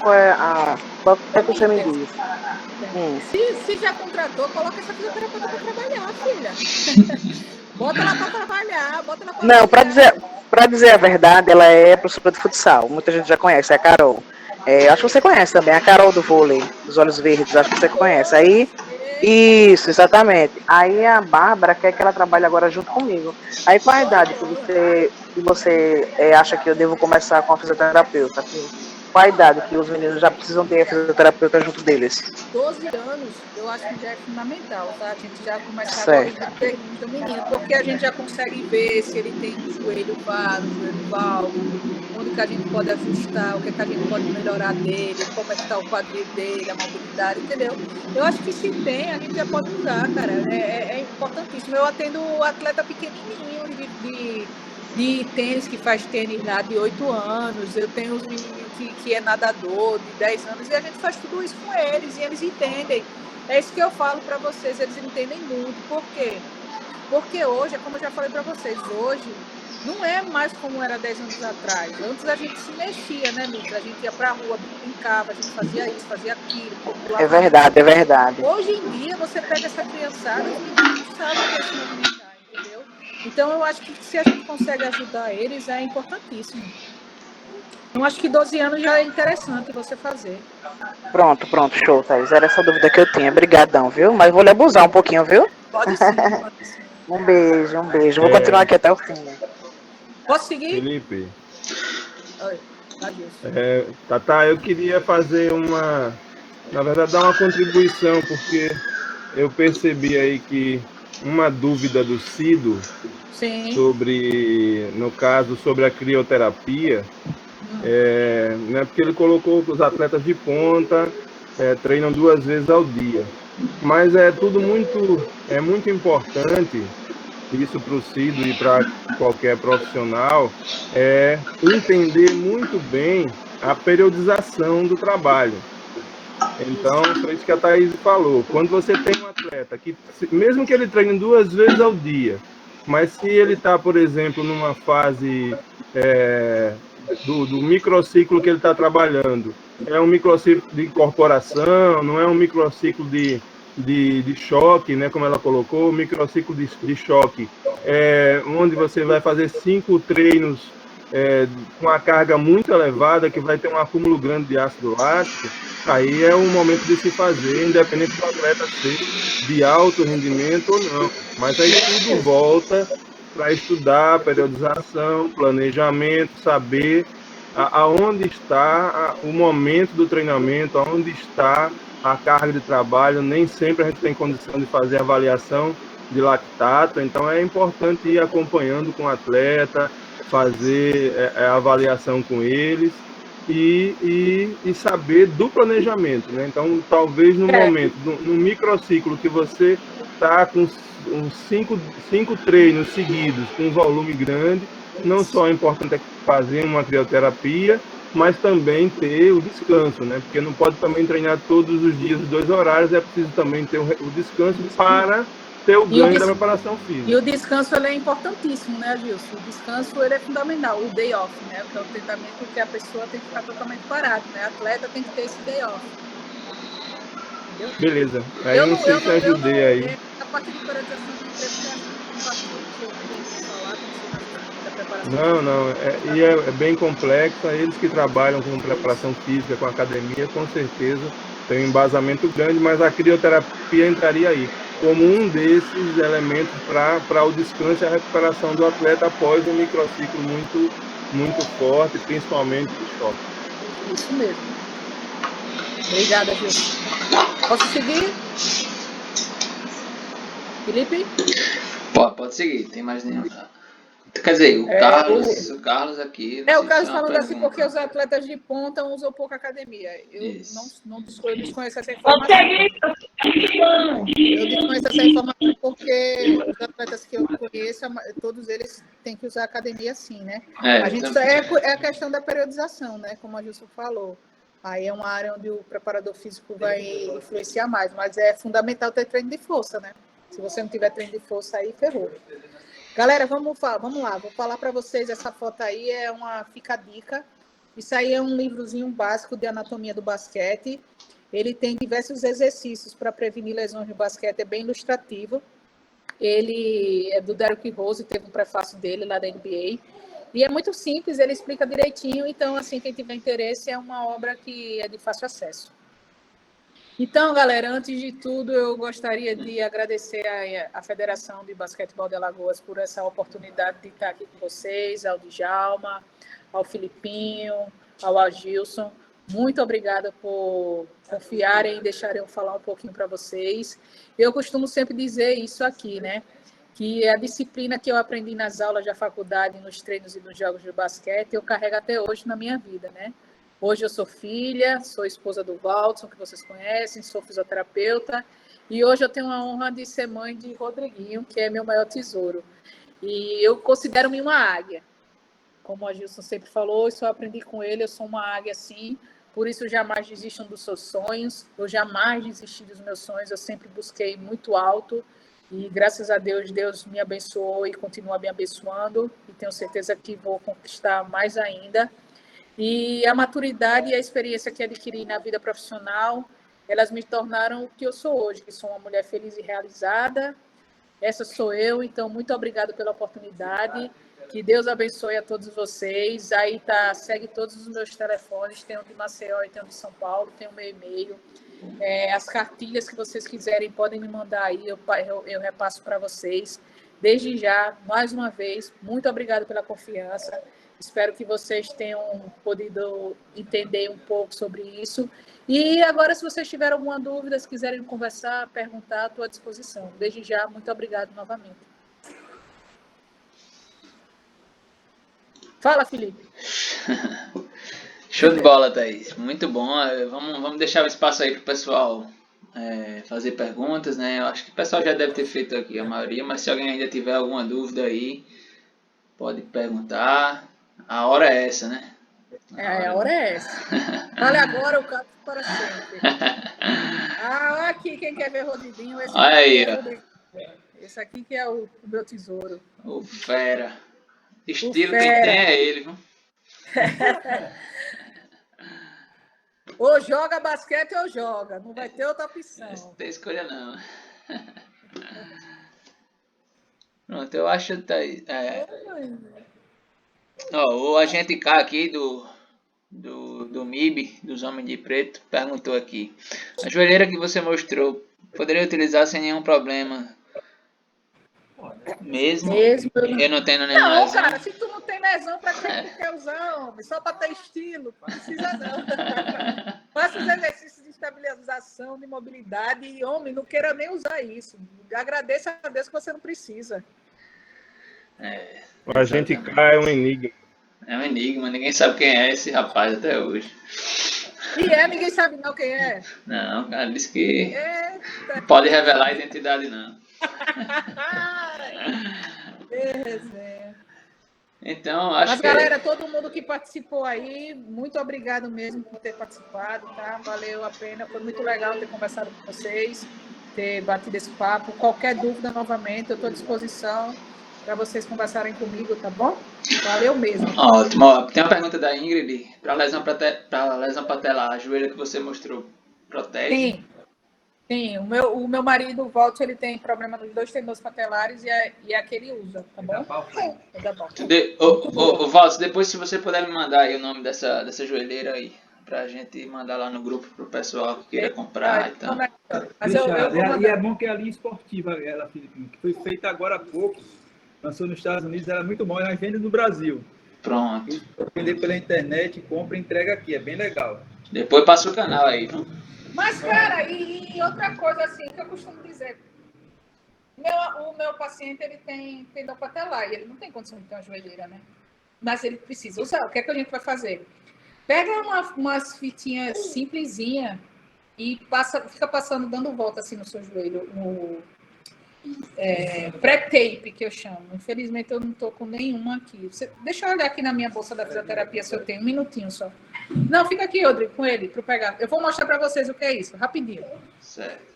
que você me diz? Se já contratou, coloca essa fisioterapeuta para trabalhar, filha. Bota ela para trabalhar, Não, para dizer a verdade, ela é professora de futsal, muita gente já conhece, é a Carol. Acho que você conhece também, a Carol do vôlei, dos olhos verdes, acho que você conhece. Aí, isso, exatamente. Aí a Bárbara quer que ela trabalhe agora junto comigo. Aí qual a idade que você acha que eu devo começar com a fisioterapeuta? Qual a idade que os meninos já precisam ter a fisioterapeuta junto deles? 12 anos, eu acho que já é fundamental, tá? A gente já começar a corrigir Certo. os errinhos do menino, porque a gente já consegue ver se ele tem um joelho vago, um joelho valgo, onde que a gente pode ajustar, o que a gente pode melhorar dele, como é que está o quadril dele, a mobilidade, entendeu? Eu acho que se tem, a gente já pode usar, cara. É importantíssimo. Eu atendo atleta pequenininho de tênis, que faz tênis lá de 8 anos, eu tenho os menininhos que é nadador de 10 anos, e a gente faz tudo isso com eles, e eles entendem. É isso que eu falo para vocês, eles entendem muito. Por quê? Porque hoje, como eu já falei para vocês, hoje não é mais como era 10 anos atrás. Antes a gente se mexia, né, Mitra? A gente ia para a rua, brincava, a gente fazia isso, fazia aquilo. É verdade. Hoje em dia, você pega essa criançada, os meninos não sabem o que é se movimentar, entendeu? Então, eu acho que se a gente consegue ajudar eles, é importantíssimo. Eu acho que 12 anos já é interessante você fazer. Pronto, show, Thaís. Era essa dúvida que eu tinha. Obrigadão, viu? Mas vou lhe abusar um pouquinho, viu? Pode sim. Um beijo. Vou continuar aqui até o fim. Posso seguir? Felipe. Oi. Adeus. Tatá, eu queria fazer na verdade, dar uma contribuição, porque eu percebi aí que uma dúvida do Cido no caso, sobre a crioterapia, né, porque ele colocou que os atletas de ponta treinam 2 vezes ao dia. Mas é muito importante, isso para o Cido e para qualquer profissional, entender muito bem a periodização do trabalho. Então, foi isso que a Thaís falou. Quando você tem um atleta que, mesmo que ele treine 2 vezes ao dia, mas se ele está, por exemplo, numa fase do microciclo que ele está trabalhando, é um microciclo de incorporação, não é um microciclo de choque, né, como ela colocou, microciclo de choque, onde você vai fazer 5 treinos com uma carga muito elevada, que vai ter um acúmulo grande de ácido lático. Aí é o momento de se fazer, independente do atleta ser de alto rendimento ou não. Mas aí tudo volta para estudar periodização, planejamento, saber aonde está o momento do treinamento, aonde está a carga de trabalho. Nem sempre a gente tem condição de fazer avaliação de lactato, então é importante ir acompanhando com o atleta, fazer a avaliação com eles e saber do planejamento, né? Então, talvez no momento, no microciclo que você está com uns 5 treinos seguidos com um volume grande, não só é importante fazer uma crioterapia, mas também ter o descanso, né? Porque não pode também treinar todos os dias os 2 horários, é preciso também ter o descanso para ter o ganho da preparação física. E o descanso ele é importantíssimo, né, Gilson? O descanso ele é fundamental, o day off, né? Que é o tratamento que a pessoa tem que ficar totalmente parada, né? A atleta tem que ter esse day off. Entendeu? Beleza. Aí eu não sei se ajudei aí. A parte de periodização de Não. E é bem complexo. Eles que trabalham com preparação física, com academia, com certeza tem um embasamento grande, mas a crioterapia entraria aí como um desses elementos para o descanso e a recuperação do atleta após um microciclo muito forte, principalmente do choque. Isso mesmo. Obrigada, Gilson. Posso seguir? Felipe? Pode seguir, tem mais nenhum. Quer dizer, o Carlos aqui. O Carlos falando assim, porque os atletas de ponta usam pouco academia. Eu não desconheço essa informação. Eu desconheço essa informação porque os atletas que eu conheço, todos eles têm que usar academia sim, né? A gente é a questão da periodização, né? Como a Gilson falou. Aí é uma área onde o preparador físico vai influenciar mais, mas é fundamental ter treino de força, né? Se você não tiver treino de força aí, ferrou. Galera, vamos lá, vou falar para vocês, essa foto aí fica a dica. Isso aí é um livrozinho básico de anatomia do basquete. Ele tem diversos exercícios para prevenir lesões no basquete, é bem ilustrativo. Ele é do Derrick Rose, teve um prefácio dele lá da NBA. E é muito simples, ele explica direitinho, então, assim, quem tiver interesse, é uma obra que é de fácil acesso. Então, galera, antes de tudo, eu gostaria de agradecer à Federação de Basquetebol de Alagoas por essa oportunidade de estar aqui com vocês, ao Djalma, ao Filipinho, ao Agilson. Muito obrigada por confiarem e deixarem eu falar um pouquinho para vocês. Eu costumo sempre dizer isso aqui, né? Que a disciplina que eu aprendi nas aulas da faculdade, nos treinos e nos jogos de basquete, eu carrego até hoje na minha vida, né? Hoje eu sou filha, sou esposa do Waldson, que vocês conhecem, sou fisioterapeuta, e hoje eu tenho a honra de ser mãe de Rodriguinho, que é meu maior tesouro. E eu considero-me uma águia. Como a Gilson sempre falou, isso eu aprendi com ele, eu sou uma águia sim, por isso jamais desistam dos seus sonhos, eu jamais desisti dos meus sonhos, eu sempre busquei muito alto, e graças a Deus, Deus me abençoou e continua me abençoando, e tenho certeza que vou conquistar mais ainda. E a maturidade e a experiência que adquiri na vida profissional, elas me tornaram o que eu sou hoje, que sou uma mulher feliz e realizada. Essa sou eu, então muito obrigada pela oportunidade. Que Deus abençoe a todos vocês. Aí segue todos os meus telefones, tem o de Maceió e tem o de São Paulo, tem o meu e-mail. As cartilhas que vocês quiserem podem me mandar aí, eu repasso para vocês. Desde já, mais uma vez, muito obrigada pela confiança. Espero que vocês tenham podido entender um pouco sobre isso. E agora, se vocês tiverem alguma dúvida, se quiserem conversar, perguntar, estou à disposição. Desde já, muito obrigado novamente. Fala, Felipe. Show de bola, Thaís. Muito bom. Vamos deixar o espaço aí para o pessoal fazer perguntas, né? Eu acho que o pessoal já deve ter feito aqui a maioria, mas se alguém ainda tiver alguma dúvida aí, pode perguntar. A hora é essa, né? A hora é essa. Vale agora o canto para sempre. Aqui, quem quer ver Rodriguinho? Olha aí, ó. Esse aqui que é o meu tesouro. O fera. Estilo quem tem é ele, viu? Ou joga basquete ou joga. Não vai ter outra opção. Não tem escolha, não. Pronto, eu acho que tá aí. O agente K aqui do MIB, dos Homens de Preto, perguntou aqui. A joelheira que você mostrou, poderia utilizar sem nenhum problema? Mesmo eu não tendo nenhuma lesão? Não, cara, se tu não tem lesão, pra que tu quer usar, homem? Só pra ter estilo, não precisa não. Faça os exercícios de estabilização, de mobilidade, e homem, não queira nem usar isso. Agradeça a Deus que você não precisa. A gente cai, é um enigma. É um enigma, ninguém sabe quem é esse rapaz até hoje. E ninguém sabe não quem é. Não, cara, disse que não pode revelar a identidade, não. Então, acho Mas, galera, todo mundo que participou aí, muito obrigado mesmo por ter participado, tá? Valeu a pena, foi muito legal ter conversado com vocês, ter batido esse papo. Qualquer dúvida, novamente, eu estou à disposição para vocês conversarem comigo, tá bom? Valeu mesmo. Ótimo. Tem uma pergunta da Ingrid. Para lesão patelar, a joelha que você mostrou, protege? Sim. O meu marido, o Walt, ele tem problema nos 2 tendões patelares e é que ele usa, tá bom? Tá bom. O Walt, depois se você puder me mandar aí o nome dessa joelheira aí, pra gente mandar lá no grupo pro pessoal que queira comprar e tal. Mas e é bom que é a linha esportiva, ela, Filipinho, que foi feita agora há pouco. Lançou nos Estados Unidos, era muito bom, e nós vendemos no Brasil. Pronto. Vender pela internet, compra e entrega aqui, é bem legal. Depois passa o canal aí, viu? Mas, cara, e outra coisa assim que eu costumo dizer, o meu paciente ele tem tendão patelar e ele não tem condição de ter uma joelheira, né? Mas ele precisa usar. O que é que a gente vai fazer? Pega umas fitinhas simplesinhas e fica passando, dando volta assim no seu joelho, no pré-tape, que eu chamo. Infelizmente, eu não estou com nenhuma aqui. Deixa eu olhar aqui na minha bolsa da fisioterapia se eu tenho. Um minutinho só. Não, fica aqui, Rodrigo, com ele, para eu pegar. Eu vou mostrar para vocês o que é isso, rapidinho. Certo.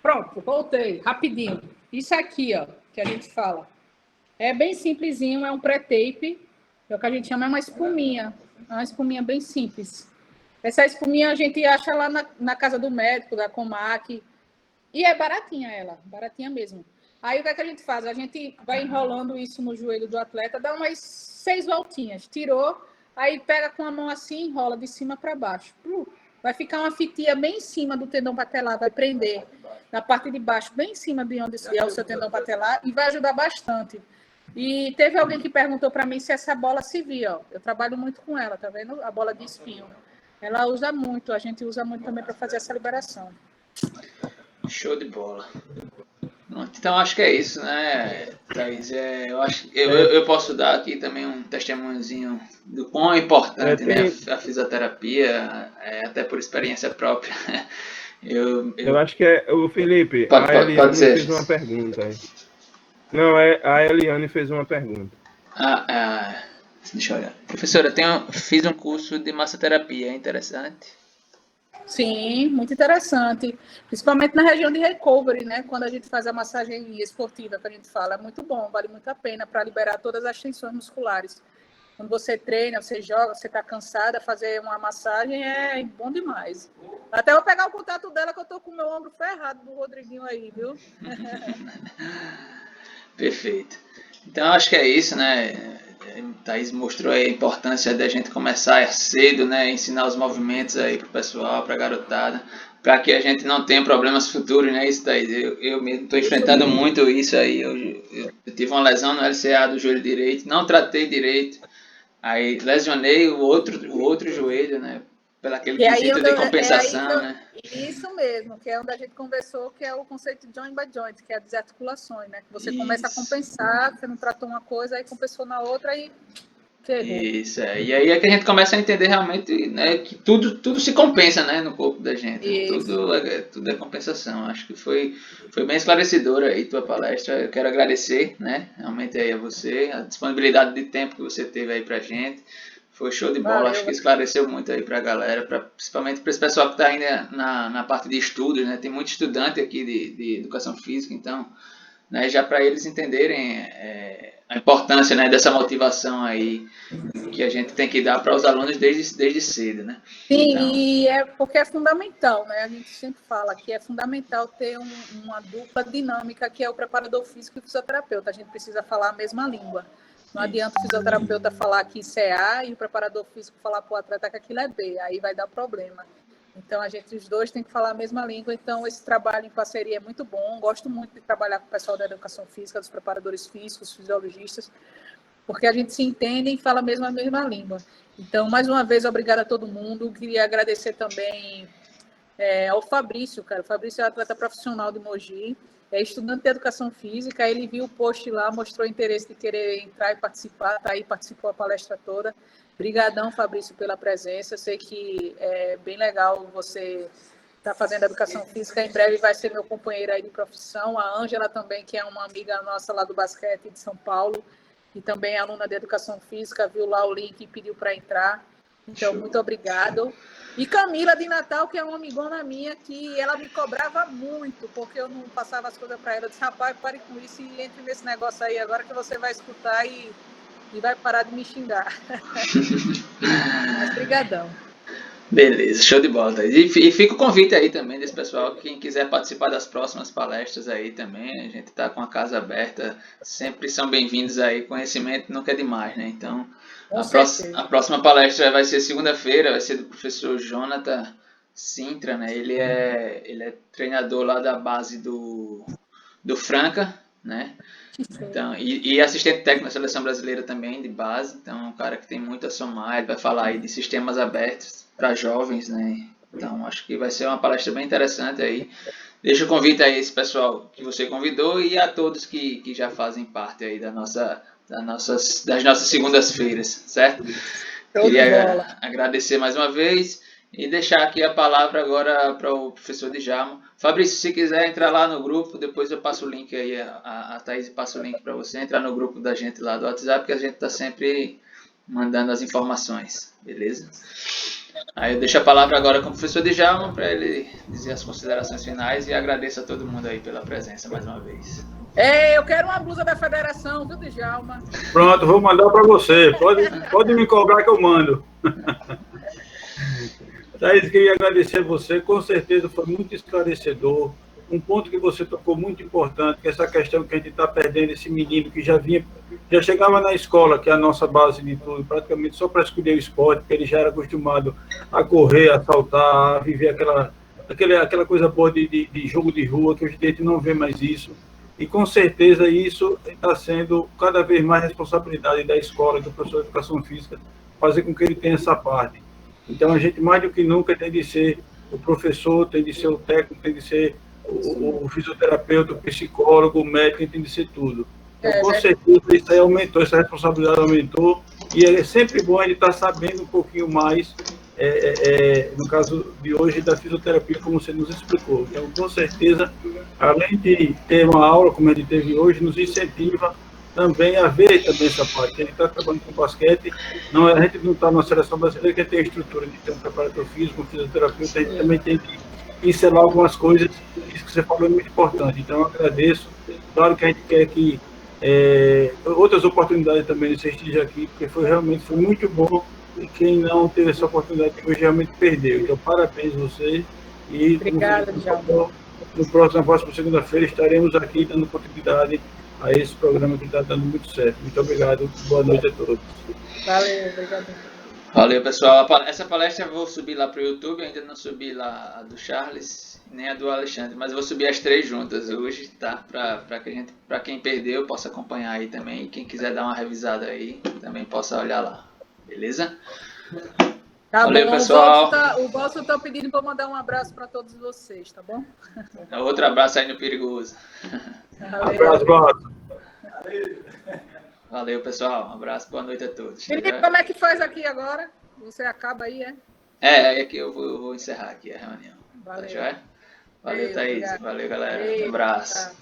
Pronto, voltei, rapidinho. Isso aqui, ó, que a gente fala. É bem simplesinho, é um pré-tape. É o que a gente chama, é uma espuminha. É uma espuminha bem simples. Essa espuminha a gente acha lá na casa do médico, da Comac. E é baratinha ela, baratinha mesmo. Aí o que é que a gente faz? A gente vai enrolando isso no joelho do atleta, dá umas 6 voltinhas. Tirou, aí pega com a mão assim, enrola de cima para baixo. Vai ficar uma fitinha bem em cima do tendão patelar, vai prender na parte de baixo, bem em cima de onde é o seu tendão patelar, e vai ajudar bastante. E teve alguém que perguntou para mim se essa bola se via. Ó. Eu trabalho muito com ela, tá vendo? A bola de espinho. Ela usa muito, a gente usa muito também para fazer essa liberação. Show de bola. Então acho que é isso, né, Thaís? Eu posso dar aqui também um testemunhozinho do quão importante né, a fisioterapia, até por experiência própria. Eu acho que o Felipe, pode Eliane ser. Fez uma pergunta aí. Não, a Eliane fez uma pergunta. Deixa eu olhar. Professora, fiz um curso de massoterapia, é interessante? Sim, muito interessante. Principalmente na região de recovery, né? Quando a gente faz a massagem esportiva, que a gente fala, é muito bom, vale muito a pena para liberar todas as tensões musculares. Quando você treina, você joga, você está cansada, fazer uma massagem é bom demais. Até eu pegar o contato dela, que eu estou com o meu ombro ferrado do Rodriguinho aí, viu? Perfeito. Então, acho que é isso, né? Thaís mostrou aí a importância da gente começar cedo, né? Ensinar os movimentos aí pro pessoal, pra garotada, para que a gente não tenha problemas futuros, né? Isso, Thaís. Eu mesmo estou enfrentando muito isso aí. Eu tive uma lesão no LCA do joelho direito, não tratei direito, aí lesionei o outro joelho, né? Pelo aquele quesito de compensação, né? Isso mesmo, que é onde a gente conversou, que é o conceito de joint by joint, que é as desarticulações, né? Que você começa a compensar, você não tratou uma coisa, aí compensou na outra e ferrou. Isso, E aí é que a gente começa a entender realmente, né, que tudo se compensa, né, no corpo da gente. Tudo é compensação. Acho que foi bem esclarecedora aí tua palestra. Eu quero agradecer, né, realmente aí a você, a disponibilidade de tempo que você teve aí pra gente. Foi show de bola, valeu. Acho que esclareceu muito aí pra galera, principalmente para esse pessoal que está ainda na parte de estudos, né? Tem muito estudante aqui de educação física, então, né, já para eles entenderem a importância, né, dessa motivação aí que a gente tem que dar para os alunos desde cedo, né? Sim, então, e porque é fundamental, né? A gente sempre fala que é fundamental ter uma dupla dinâmica, que é o preparador físico e o fisioterapeuta. A gente precisa falar a mesma língua. Não adianta o fisioterapeuta falar que isso é A e o preparador físico falar para o atleta que aquilo é B, aí vai dar problema. Então, os dois têm que falar a mesma língua. Então, esse trabalho em parceria é muito bom. Gosto muito de trabalhar com o pessoal da educação física, dos preparadores físicos, fisiologistas, porque a gente se entende e fala a mesma língua. Então, mais uma vez, obrigada a todo mundo. Queria agradecer também ao Fabrício, cara. O Fabrício é um atleta profissional de Mogi. É estudante de educação física, ele viu o post lá, mostrou interesse de querer entrar e participar, tá aí, participou da palestra toda. Obrigadão, Fabrício, pela presença. Eu sei que é bem legal você estar fazendo educação física. Em breve vai ser meu companheiro aí de profissão. A Ângela também, que é uma amiga nossa lá do basquete de São Paulo, e também é aluna de educação física, viu lá o link e pediu para entrar. Então, muito obrigado. E Camila de Natal, que é uma amigona minha, que ela me cobrava muito, porque eu não passava as coisas para ela. Eu disse, rapaz, pare com isso e entre nesse negócio aí agora que você vai escutar e vai parar de me xingar. Mas brigadão. Beleza, show de bola, Thaís. E fica o convite aí também desse pessoal, quem quiser participar das próximas palestras aí também, a gente está com a casa aberta, sempre são bem-vindos aí, conhecimento nunca é demais, né? Então, a próxima palestra vai ser segunda-feira, vai ser do professor Jonathan Sintra, né? Ele é treinador lá da base do Franca, né? Então, e assistente técnico na seleção brasileira também, de base. Então, é um cara que tem muito a somar. Ele vai falar aí de sistemas abertos para jovens, né? Então, acho que vai ser uma palestra bem interessante aí. Deixa o convite aí a esse pessoal que você convidou e a todos que já fazem parte aí das nossas segundas-feiras, certo? Queria agradecer mais uma vez e deixar aqui a palavra agora para o professor Djalma. Fabrício, se quiser entrar lá no grupo, depois eu passo o link aí, a Thaís passa o link para você entrar no grupo da gente lá do WhatsApp, que a gente está sempre mandando as informações, beleza? Aí eu deixo a palavra agora com o professor Djalma para ele dizer as considerações finais e agradeço a todo mundo aí pela presença mais uma vez. Eu quero uma blusa da federação, viu, Djalma? Pronto, vou mandar para você. Pode me cobrar que eu mando. Thaís, queria agradecer a você, com certeza foi muito esclarecedor. Um ponto que você tocou muito importante, que é essa questão que a gente está perdendo, esse menino que já chegava na escola, que é a nossa base de tudo, praticamente só para escolher o esporte, porque ele já era acostumado a correr, a saltar, a viver aquela coisa boa de jogo de rua, que hoje a gente não vê mais isso. E com certeza isso está sendo cada vez mais responsabilidade da escola, do professor de educação física, fazer com que ele tenha essa parte. Então, a gente, mais do que nunca, tem de ser o professor, tem de ser o técnico, tem de ser o fisioterapeuta, o psicólogo, o médico, tem de ser tudo. Então, com certeza, isso aí aumentou, essa responsabilidade aumentou, e é sempre bom ele estar sabendo um pouquinho mais, no caso de hoje, da fisioterapia, como você nos explicou. Então, com certeza, além de ter uma aula, como a gente teve hoje, nos incentiva também a ver também essa parte. A gente está trabalhando com basquete, a gente não está na seleção brasileira, que tem a estrutura de ter um preparador físico, um fisioterapeuta, a gente também tem que pincelar algumas coisas, isso que você falou é muito importante. Então, eu agradeço. Claro que a gente quer que outras oportunidades também você esteja aqui, porque realmente foi muito bom, e quem não teve essa oportunidade hoje realmente perdeu. Então, parabéns a você. E obrigada, Djalma. Na próxima segunda-feira estaremos aqui dando continuidade a esse programa que está dando muito certo. Muito obrigado. Boa noite a todos. Valeu, obrigado. Valeu, pessoal. Essa palestra eu vou subir lá para o YouTube, ainda não subi lá a do Charles, nem a do Alexandre, mas eu vou subir as 3 juntas hoje, tá? Para quem perdeu, possa acompanhar aí também. E quem quiser dar uma revisada aí, também possa olhar lá. Beleza? Tá valeu, bom, pessoal. O Bolso está pedindo para mandar um abraço para todos vocês, tá bom? Outro abraço aí no Perigoso. Abraço, Bolso. Valeu, pessoal. Um abraço, boa noite a todos. Felipe, como é que faz aqui agora? Você acaba aí, é? É que eu vou encerrar aqui a reunião. Valeu. Tá, joia? Valeu, Thaís. Obrigado. Valeu, galera. Um abraço. Tá.